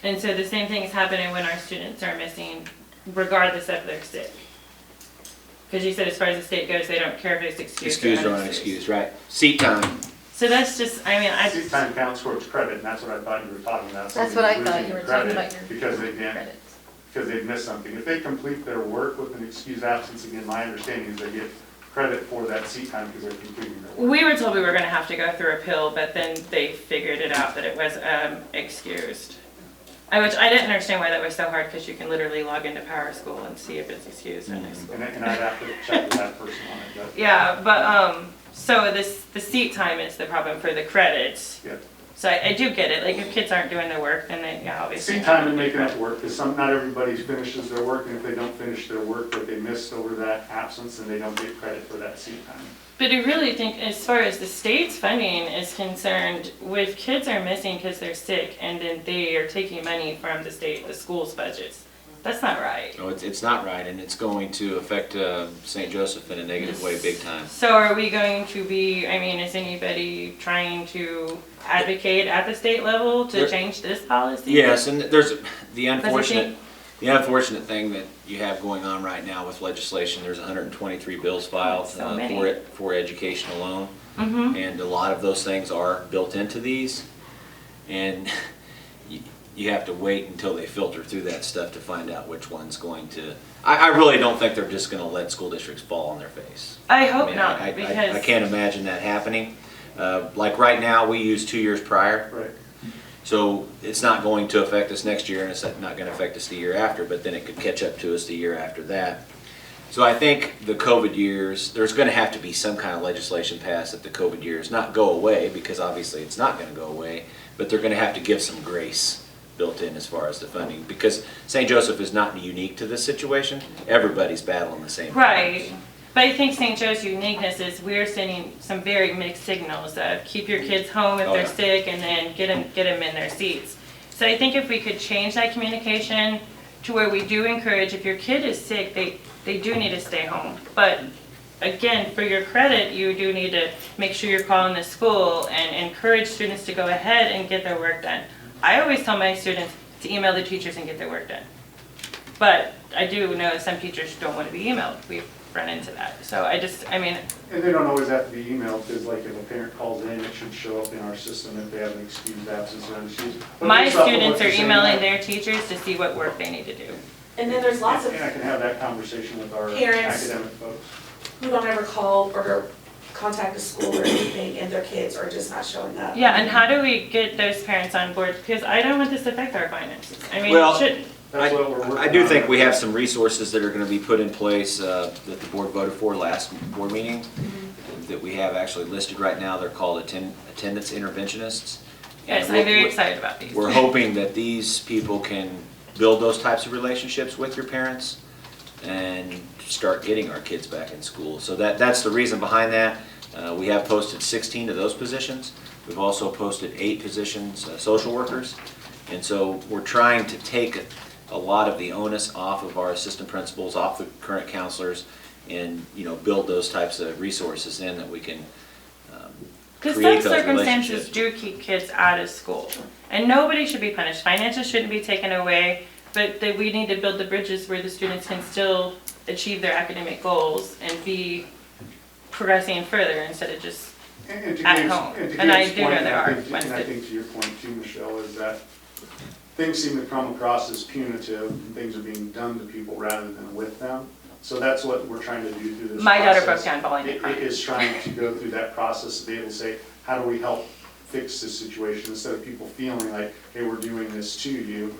And so the same thing is happening when our students are missing, regardless of their sick. Because you said as far as the state goes, they don't care if it's excused or unexcused. Right. Seat time. So that's just, I mean, Seat time counts towards credit, and that's what I thought you were talking about. That's what I Somebody's thought losing you were credit talking about your Because they didn't, credits. because they've missed something. If they complete their work with an excused absence, again, my understanding is they get credit for that seat time because they're completing their work. we were told we were gonna have to go through a pill, but then they figured it out that it was excused. Which I didn't understand why that was so hard, because you can literally log into Power School and see if it's excused or unexcused. And I'd have to check with that person on it, but. Yeah, but, So the seat time is the problem for the credits. Yeah. So I do get it, like if kids aren't doing their work, then they, yeah, obviously. Seat time and making up work, because not everybody finishes their work, and if they don't finish their work that they missed over that absence, then they don't get credit for that seat time. But I really think as far as the state's funding is concerned, if kids are missing because they're sick and then they are taking money from the state, the school's budgets, that's not right. No, it's not right, and it's going to affect St. Joseph in a negative way big time. So are we going to be, I mean, is anybody trying to advocate at the state level to change this policy? Yes, and there's the unfortunate thing that you have going on right now with legislation, there's 123 bills filed So many. for education alone. Mm-hmm. And a lot of those things are built into these. And you have to wait until they filter through that stuff to find out which one's going to, I really don't think they're just gonna let school districts fall on their face. I hope mean, not, I because. can't imagine that happening. Like right now, we use 2 years prior. Right. So it's not going to affect us next year, and it's not going to affect us the year after, but then it could catch up to us the year after that. So I think the COVID years, there's going to have to be some kind of legislation passed that the COVID years not go away, because obviously it's not going to go away, but they're going to have to give some grace built in as far as the funding, because St. Joseph is not unique to this situation. Everybody's battling the same Right. problems. But I think St. Joe's uniqueness is we're sending some very mixed signals of keep your kids home if Oh, they're yeah. sick and then get them in their seats. So I think if we could change that communication to where we do encourage, if your kid is sick, they do need to stay home. But again, for your credit, you do need to make sure you're calling the school and encourage students to go ahead and get their work done. I always tell my students to email the teachers and get their work done. But I do know some teachers don't want to be emailed. We've run into that. So I mean. And they don't always have to be emailed, because like if a parent calls in, it should show up in our system if they have an excused absence or unexcused. But My based off of students what are you're saying, emailing their teachers to see what work they need to do. And then there's lots of And I can have that conversation with our Parents. academic folks. who don't ever call or contact the school or anything, and their kids are just not showing up. Yeah, and how do we get those parents on board? Because I don't want this to affect our finances. I mean, Well, it shouldn't. That's what we're working on. I do think we have some resources that are going to be put in place that the board voted for last board meeting, that we have actually listed right now. They're called attendance interventionists. Yes, And I'm very we're- excited about these. We're hoping that these people can build those types of relationships with your parents and start getting our kids back in school. So that's the reason behind that. We have posted 16 of those positions. We've also posted 8 positions, social workers. And so we're trying to take a lot of the onus off of our assistant principals, off the current counselors, and, build those types of resources in that we can Because create some those circumstances relationships. do keep kids out of school. And nobody should be punished. Finances shouldn't be taken away, but that we need to build the bridges where the students can still achieve their academic goals and be progressing further instead of just And to at Gabe's- home. to And I Gabe's do know point, there are and ones I that- think to your point too, Michelle, is that things seem to come across as punitive, and things are being done to people rather than with them. So that's what we're trying to do through this process. My daughter broke down bawling and It crying. is trying to go through that process to be able to say, how do we help fix this situation, instead of people feeling like, hey, we're doing this to you.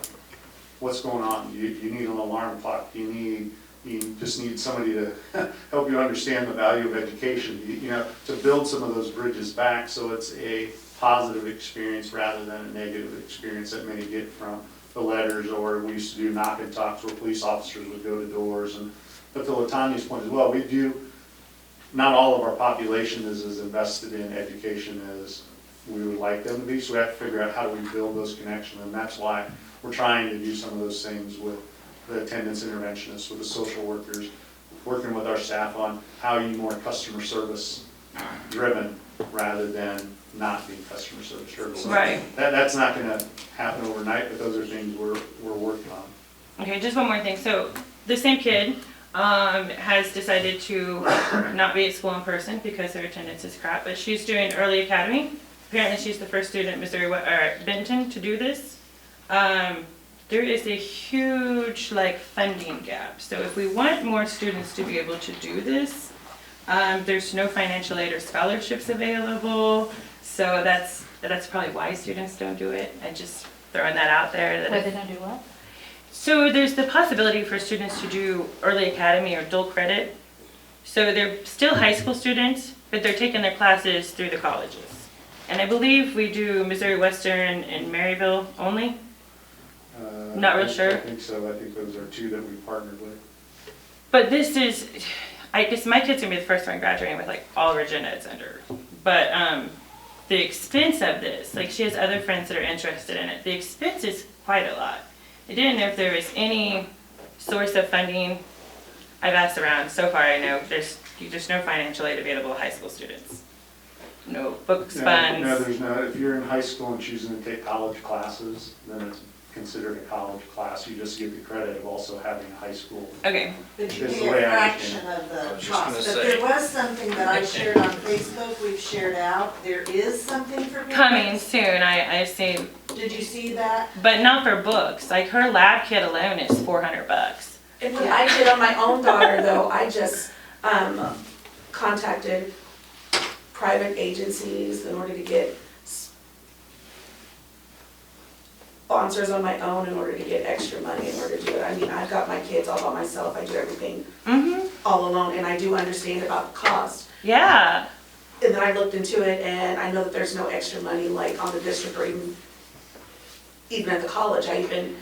What's going on? You need an alarm clock. You just need somebody to help you understand the value of education, to build some of those bridges back so it's a positive experience rather than a negative experience that many get from the letters, or we used to do knock and talks where police officers would go to doors. But to Latanya's point as well, not all of our population is as invested in education as we would like them to be, so we have to figure out how do we build those connections, and that's why we're trying to do some of those things with the attendance interventionists, with the social workers, working with our staff on how are you more customer service driven rather than not being customer service driven. So Right. That's not gonna happen overnight, but those are things we're working on. Okay, just one more thing. So the same kid has decided to not be at school in person because her attendance is crap, but she's doing early academy. Apparently she's the first student in Missouri, Benton to do this. There is a huge funding gap. So if we want more students to be able to do this, there's no financial aid or scholarships available. So that's probably why students don't do it. I just throwing that out there. That Wait, if- they don't do what? So there's the possibility for students to do early academy or dual credit. So they're still high school students, but they're taking their classes through the colleges. And I believe we do Missouri Western and Maryville only. Not real sure. I think so. I think those are two that we partnered with. But this is, I guess my kid's gonna be the first one graduating with like all her gen eds under. But the expense of this, like she has other friends that are interested in it. The expense is quite a lot. I didn't know if there was any source of funding. I've asked around. So far, I know there's no financial aid available to high school students. No books, funds. No, there's not. If you're in high school and choosing to take college classes, then it's considered a college class. You just get the credit of also having a high school. Okay. But you Is the pay way a I fraction understand of I the was just gonna cost. But say. there was something that I shared on Facebook, we've shared out. There is something for parents. Coming soon, I assume. Did you see that? But not for books. Like her lab kit alone is $400. And what I did on my own daughter, though, I just contacted private agencies in order to get sponsors on my own in order to get extra money in order to do it. I mean, I've got my kids all by myself. I do everything all alone, and I do understand about the cost. Yeah. And then I looked into it, and I know that there's no extra money like on the district or even at the college. I even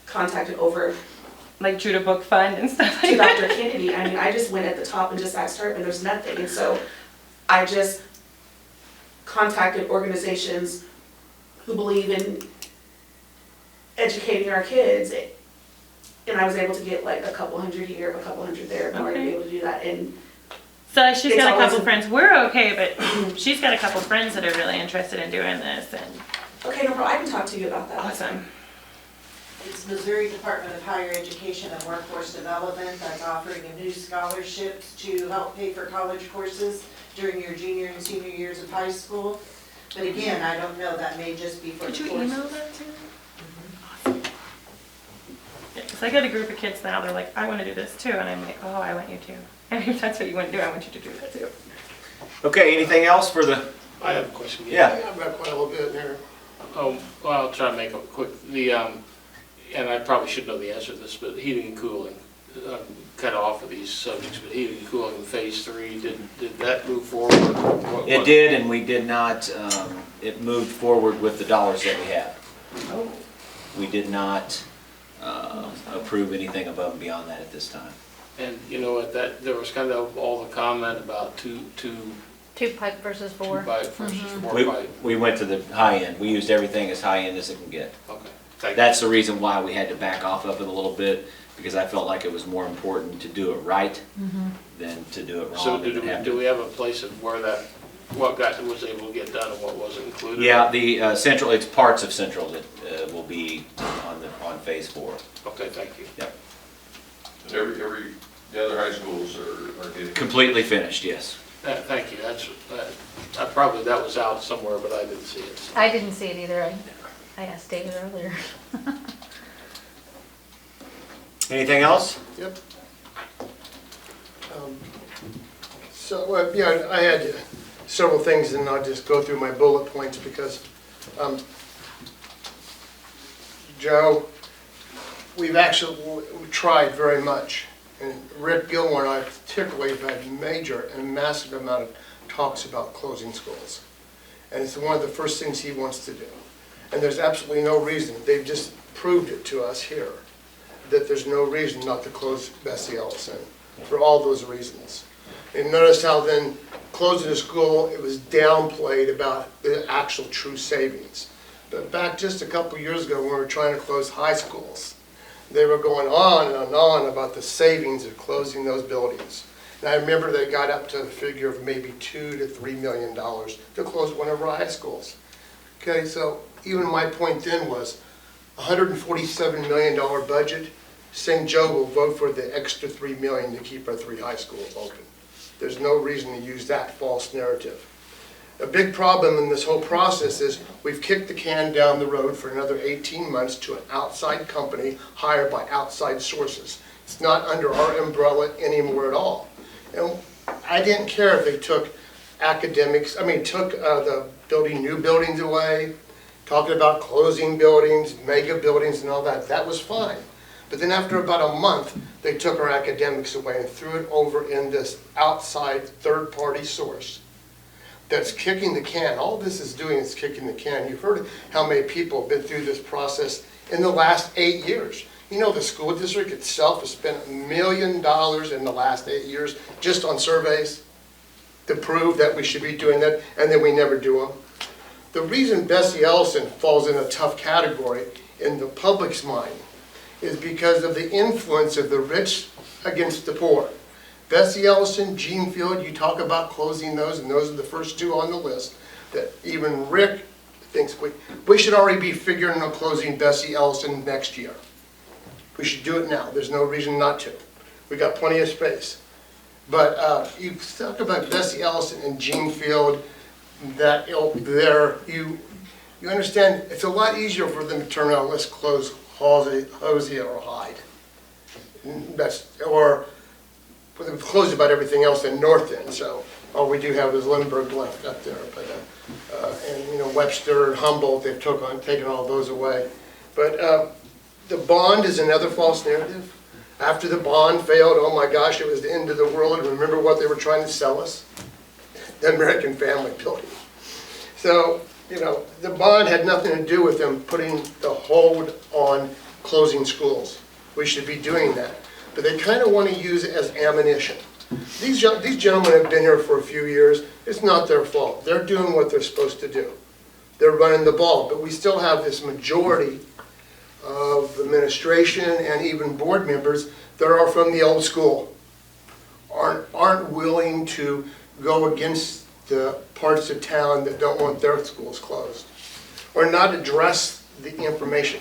contacted over Like True to Book Fund and stuff to like Dr. that. Kennedy. I mean, I just went at the top and just asked her, and there's nothing. And so I just contacted organizations who believe in educating our kids. And I was able to get like a couple hundred here, a couple hundred there in order to be able to do that. And So she's It's got a couple always- friends. We're okay, but she's got a couple friends that are really interested in doing this. And okay, no problem. I can talk to you about that. awesome. It's Missouri Department of Higher Education and Workforce Development that's offering a new scholarships to help pay for college courses during your junior and senior years of high school. But again, I don't know, that may just be for the Could you course. email that to me? Awesome. Yeah, 'cause I got a group of kids now. They're like, I want to do this too, and I'm like, oh, I want you to. And if that's what you want to do, I want you to do that too. Okay, anything else for the, I have a question. Yeah. I've got quite a little bit in there. Oh, well, I'll try to make it quick. And I probably should know the answer to this, but heating and cooling, kind of off of these subjects, but heating and cooling in phase 3, did that move forward? it did, and we did not, it moved forward with the dollars that we have. Oh. We did not approve anything above and beyond that at this time. And you know what, there was kind of all the comment about two 2-pipe versus 4. pipe versus 4 We, pipe. we went to the high end. We used everything as high end as it can get. Okay, thank you. That's the reason why we had to back off of it a little bit, because I felt like it was more important to do it right than to do it wrong. So and have do to- we have a place of where what was able to get done and what wasn't included? Yeah, the central, it's parts of central that will be on phase 4. Okay, thank you. Yep. The other high schools are getting. Completely finished, yes. Thank you, that was out somewhere, but I didn't see it. so. I didn't see it either. I asked David earlier. Anything else? Yep. So, yeah, I had several things, and I'll just go through my bullet points because, Joe, we've tried very much. And Rick Gilmore and I particularly have had major and massive amount of talks about closing schools. And it's one of the first things he wants to do. And there's absolutely no reason, they've just proved it to us here, that there's no reason not to close Bessie Ellison, for all those reasons. And notice how then closing a school, it was downplayed about the actual true savings. But back just a couple years ago when we were trying to close high schools, they were going on and on about the savings of closing those buildings. And I remember they got up to the figure of maybe $2 to $3 million to close one of our high schools. Okay, so even my point then was $147 million budget, St. Joe will vote for the extra $3 million to keep our 3 high schools open. There's no reason to use that false narrative. A big problem in this whole process is we've kicked the can down the road for another 18 months to an outside company hired by outside sources. It's not under our umbrella anymore at all. And I didn't care if they took the new buildings away, talking about closing buildings, mega buildings and all that. That was fine. But then after about a month, they took our academics away and threw it over in this outside third-party source that's kicking the can. All this is doing is kicking the can. You've heard how many people have been through this process in the last 8 years. You know, the school district itself has spent $1 million in the last 8 years just on surveys to prove that we should be doing that, and then we never do them. The reason Bessie Ellison falls in a tough category in the public's mind is because of the influence of the rich against the poor. Bessie Ellison, Gene Field, you talk about closing those, and those are the first two on the list that even Rick thinks we should already be figuring on closing Bessie Ellison next year. We should do it now. There's no reason not to. We got plenty of space. But you talk about Bessie Ellison and Gene Field, that ilk there, you understand it's a lot easier for them to turn around, let's close Hosea or Hyde. Or they've closed about everything else in North End, so all we do have is Lindbergh left up there. But and you know, Webster and Humboldt, they've taken all those away. But the bond is another false narrative. After the bond failed, oh my gosh, it was the end of the world. And remember what they were trying to sell us? The American Family Building. So, you know, the bond had nothing to do with them putting the hold on closing schools. We should be doing that. But they kind of want to use it as ammunition. These gentlemen have been here for a few years. It's not their fault. They're doing what they're supposed to do. They're running the ball. But we still have this majority of administration and even board members that are from the old school, aren't willing to go against the parts of town that don't want their schools closed, or not address the information.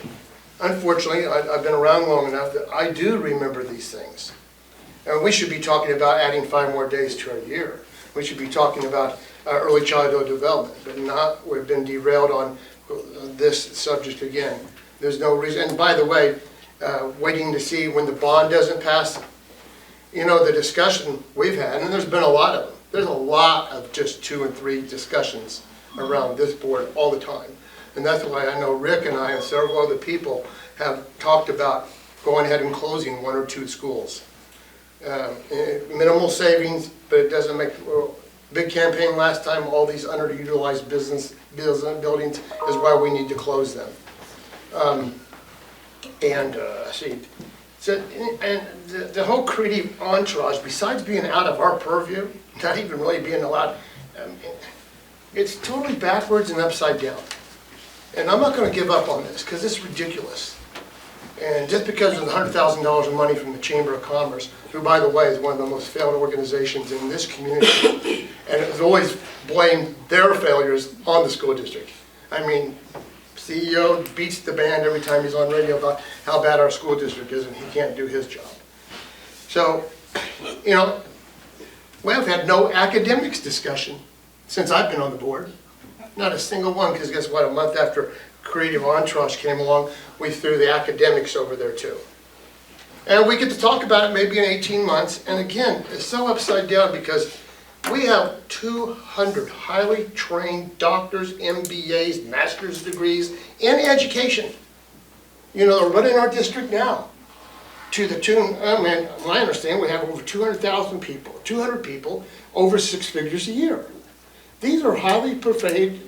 Unfortunately, I've been around long enough that I do remember these things. And we should be talking about adding 5 more days to our year. We should be talking about early childhood development, but not, we've been derailed on this subject again. There's no reason, and by the way, waiting to see when the bond doesn't pass, you know, the discussion we've had, and there's been a lot of them. There's a lot of just 2 and 3 discussions around this board all the time. And that's why I know Rick and I and several other people have talked about going ahead and closing 1 or 2 schools. Minimal savings, but it doesn't make, big campaign last time, all these underutilized buildings is why we need to close them. The whole creative entourage, besides being out of our purview, not even really being allowed, it's totally backwards and upside down. And I'm not going to give up on this because it's ridiculous. And just because of the $100,000 of money from the Chamber of Commerce, who, by the way, is one of the most failed organizations in this community, and has always blamed their failures on the school district. I mean, CEO beats the band every time he's on radio about how bad our school district is and he can't do his job. So, you know, we have had no academics discussion since I've been on the board. Not a single one, because guess what, a month after Creative Entourage came along, we threw the academics over there too. And we get to talk about it maybe in 18 months, and again, it's so upside down because we have 200 highly trained doctors, MBAs, master's degrees in education. You know, they're running our district now. To the tune, I mean, I understand we have over 200,000 people, 200 people, over 6 figures a year. These are highly paid,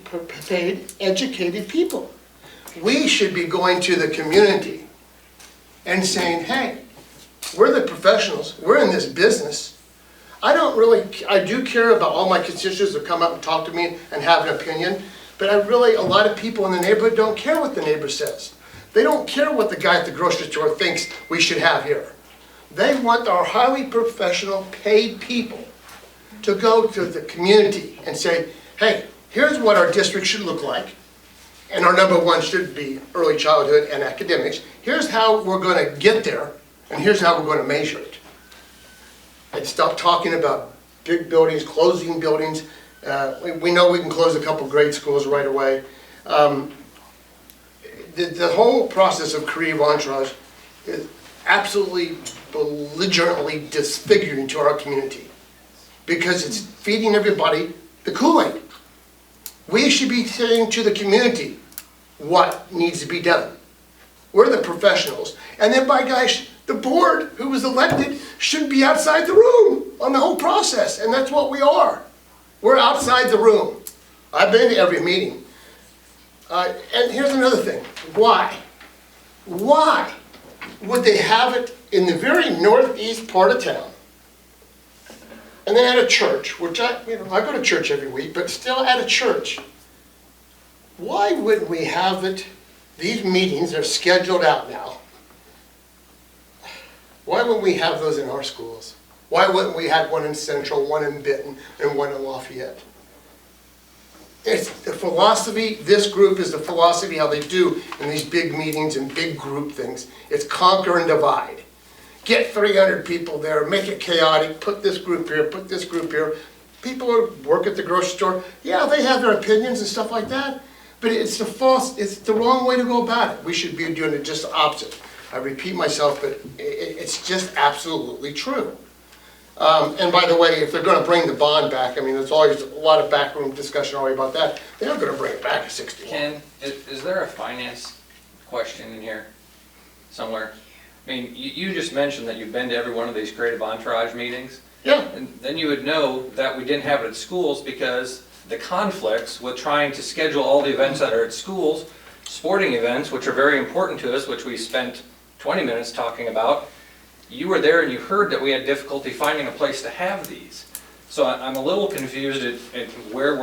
educated people. We should be going to the community and saying, hey, we're the professionals, we're in this business. I do care about all my constituents that come up and talk to me and have an opinion, but a lot of people in the neighborhood don't care what the neighbor says. They don't care what the guy at the grocery store thinks we should have here. They want our highly professional, paid people to go to the community and say, hey, here's what our district should look like, and our number 1 should be early childhood and academics. Here's how we're going to get there, and here's how we're going to measure it. And stop talking about big buildings, closing buildings. We know we can close a couple grade schools right away. The whole process of creative entourage is absolutely belligerently disfiguring to our community because it's feeding everybody the Kool-Aid. We should be saying to the community what needs to be done. We're the professionals. And then by gosh, the board who was elected should be outside the room on the whole process. And that's what we are. We're outside the room. I've been to every meeting. And here's another thing. Why? Why would they have it in the very northeast part of town? And then at a church, which I go to church every week, but still at a church. Why wouldn't we have it, these meetings are scheduled out now. Why wouldn't we have those in our schools? Why wouldn't we have one in Central, one in Benton, and one in Lafayette? It's the philosophy, this group is the philosophy how they do in these big meetings and big group things. It's conquer and divide. Get 300 people there, make it chaotic, put this group here, put this group here. People who work at the grocery store, yeah, they have their opinions and stuff like that, but it's the wrong way to go about it. We should be doing it just the opposite. I repeat myself, but it's just absolutely true. And by the way, if they're gonna bring the bond back, I mean, there's always a lot of backroom discussion already about that. They're not gonna bring it back at 61. Ken, is there a finance question in here somewhere? I mean, you just mentioned that you've been to every one of these creative entourage meetings. Yeah. And then you would know that we didn't have it at schools because the conflicts with trying to schedule all the events that are at schools, sporting events, which are very important to us, which we spent 20 minutes talking about. You were there and you heard that we had difficulty finding a place to have these. So I'm a little confused at where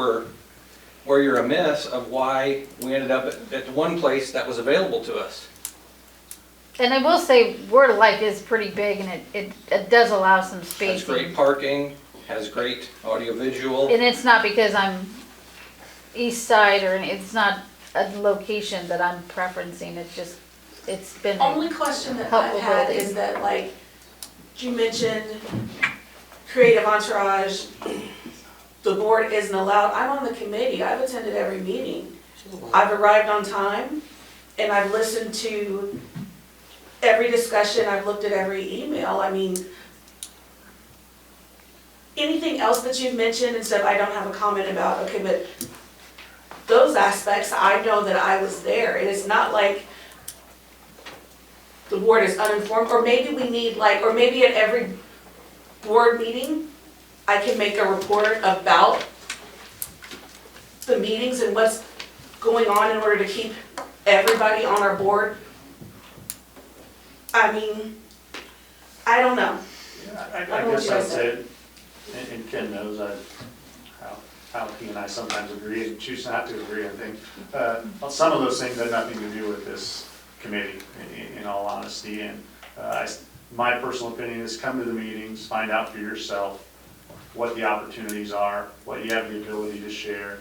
you're amiss of why we ended up at one place that was available to us. And I will say, Word of Life is pretty big, and it does allow some Has spacing. great parking, has great audio-visual. And it's not because I'm east side, or it's not a location that I'm preferencing, it's been. Only question that Helpful I've had building. is that, like, you mentioned creative entourage, the board isn't allowed. I'm on the committee, I've attended every meeting. I've arrived on time, and I've listened to every discussion, I've looked at every email. I mean, anything else that you've mentioned and stuff, I don't have a comment about, okay, but those aspects, I know that I was there, and it's not like the board is uninformed, or maybe we need or maybe at every board meeting, I can make a report about the meetings and what's going on in order to keep everybody on our board. I mean, I don't know. I don't know what guess you I'd guys say, and Ken knows how he and I sometimes agree and choose not to agree on things. Some of those things have nothing to do with this committee, in all honesty. And my personal opinion is come to the meetings, find out for yourself what the opportunities are, what you have the ability to share,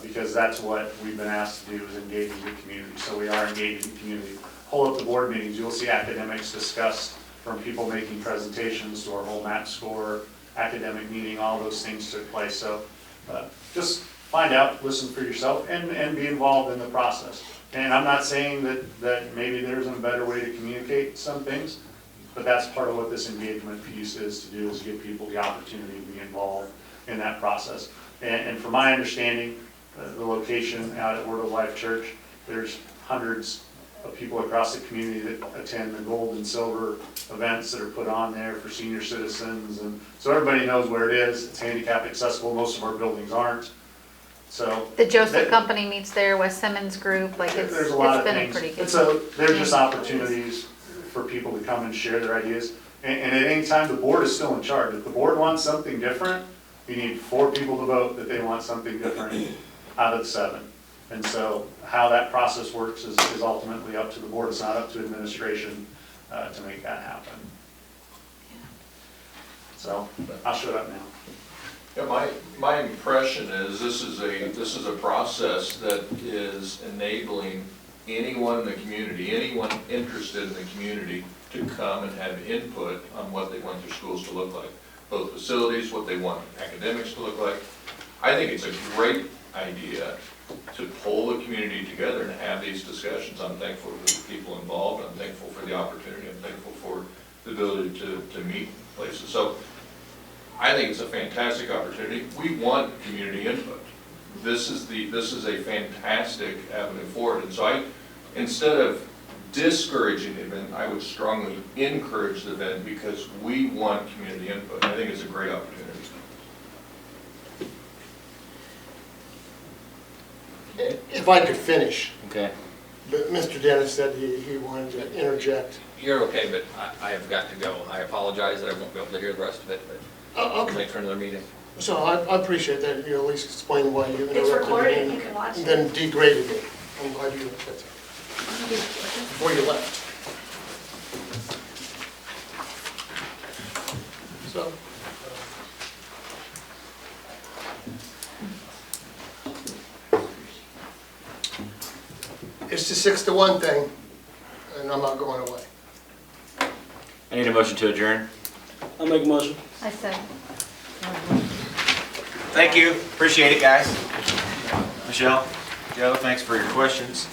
because that's what we've been asked to do, is engage in the community. So we are engaging the community. Pull up the board meetings, you'll see academics discussed, from people making presentations to our whole MAP score, academic meeting, all those things took place. So just find out, listen for yourself, and be involved in the process. And I'm not saying that maybe there isn't a better way to communicate some things, but that's part of what this engagement piece is to do, is give people the opportunity to be involved in that process. And from my understanding, the location out at Word of Life Church, there's hundreds of people across the community that attend the gold and silver events that are put on there for senior citizens. And so everybody knows where it is. It's handicap accessible. Most of our buildings aren't. So The Joseph Company meets there, West Simmons Group, like it's there's a lot of been a things. pretty good. And so there's just opportunities for people to come and share their ideas. And at any time, the board is still in charge. If the board wants something different, you need 4 people to vote that they want something different out of the 7. And so how that process works is ultimately up to the board. It's not up to administration to make that happen. So I'll shut up now. Yeah, my impression is this is a process that is enabling anyone in the community, anyone interested in the community, to come and have input on what they want their schools to look like, both facilities, what they want academics to look like. I think it's a great idea to pull the community together and have these discussions. I'm thankful for the people involved. I'm thankful for the opportunity. I'm thankful for the ability to meet places. So I think it's a fantastic opportunity. We want community input. This is a fantastic avenue for it. And so instead of discouraging the event. I would strongly encourage the event because we want community input. I think it's a great opportunity. If I could finish, Okay. but Mr. Dennis said he wanted to interject. You're okay, but I have got to go. I apologize that I won't be able to hear the rest of it, but Oh, I'll okay. wait for another meeting. So I appreciate that you at least explained why you interrupted. It's recorded, and you can watch it. then degraded it. I'm glad you did that. Before you left. So. It's the 6-1 thing, and I'm not going away. I need a motion to adjourn. I'll make a motion. I said. Thank you, appreciate it, guys. Michelle, Joe, thanks for your questions.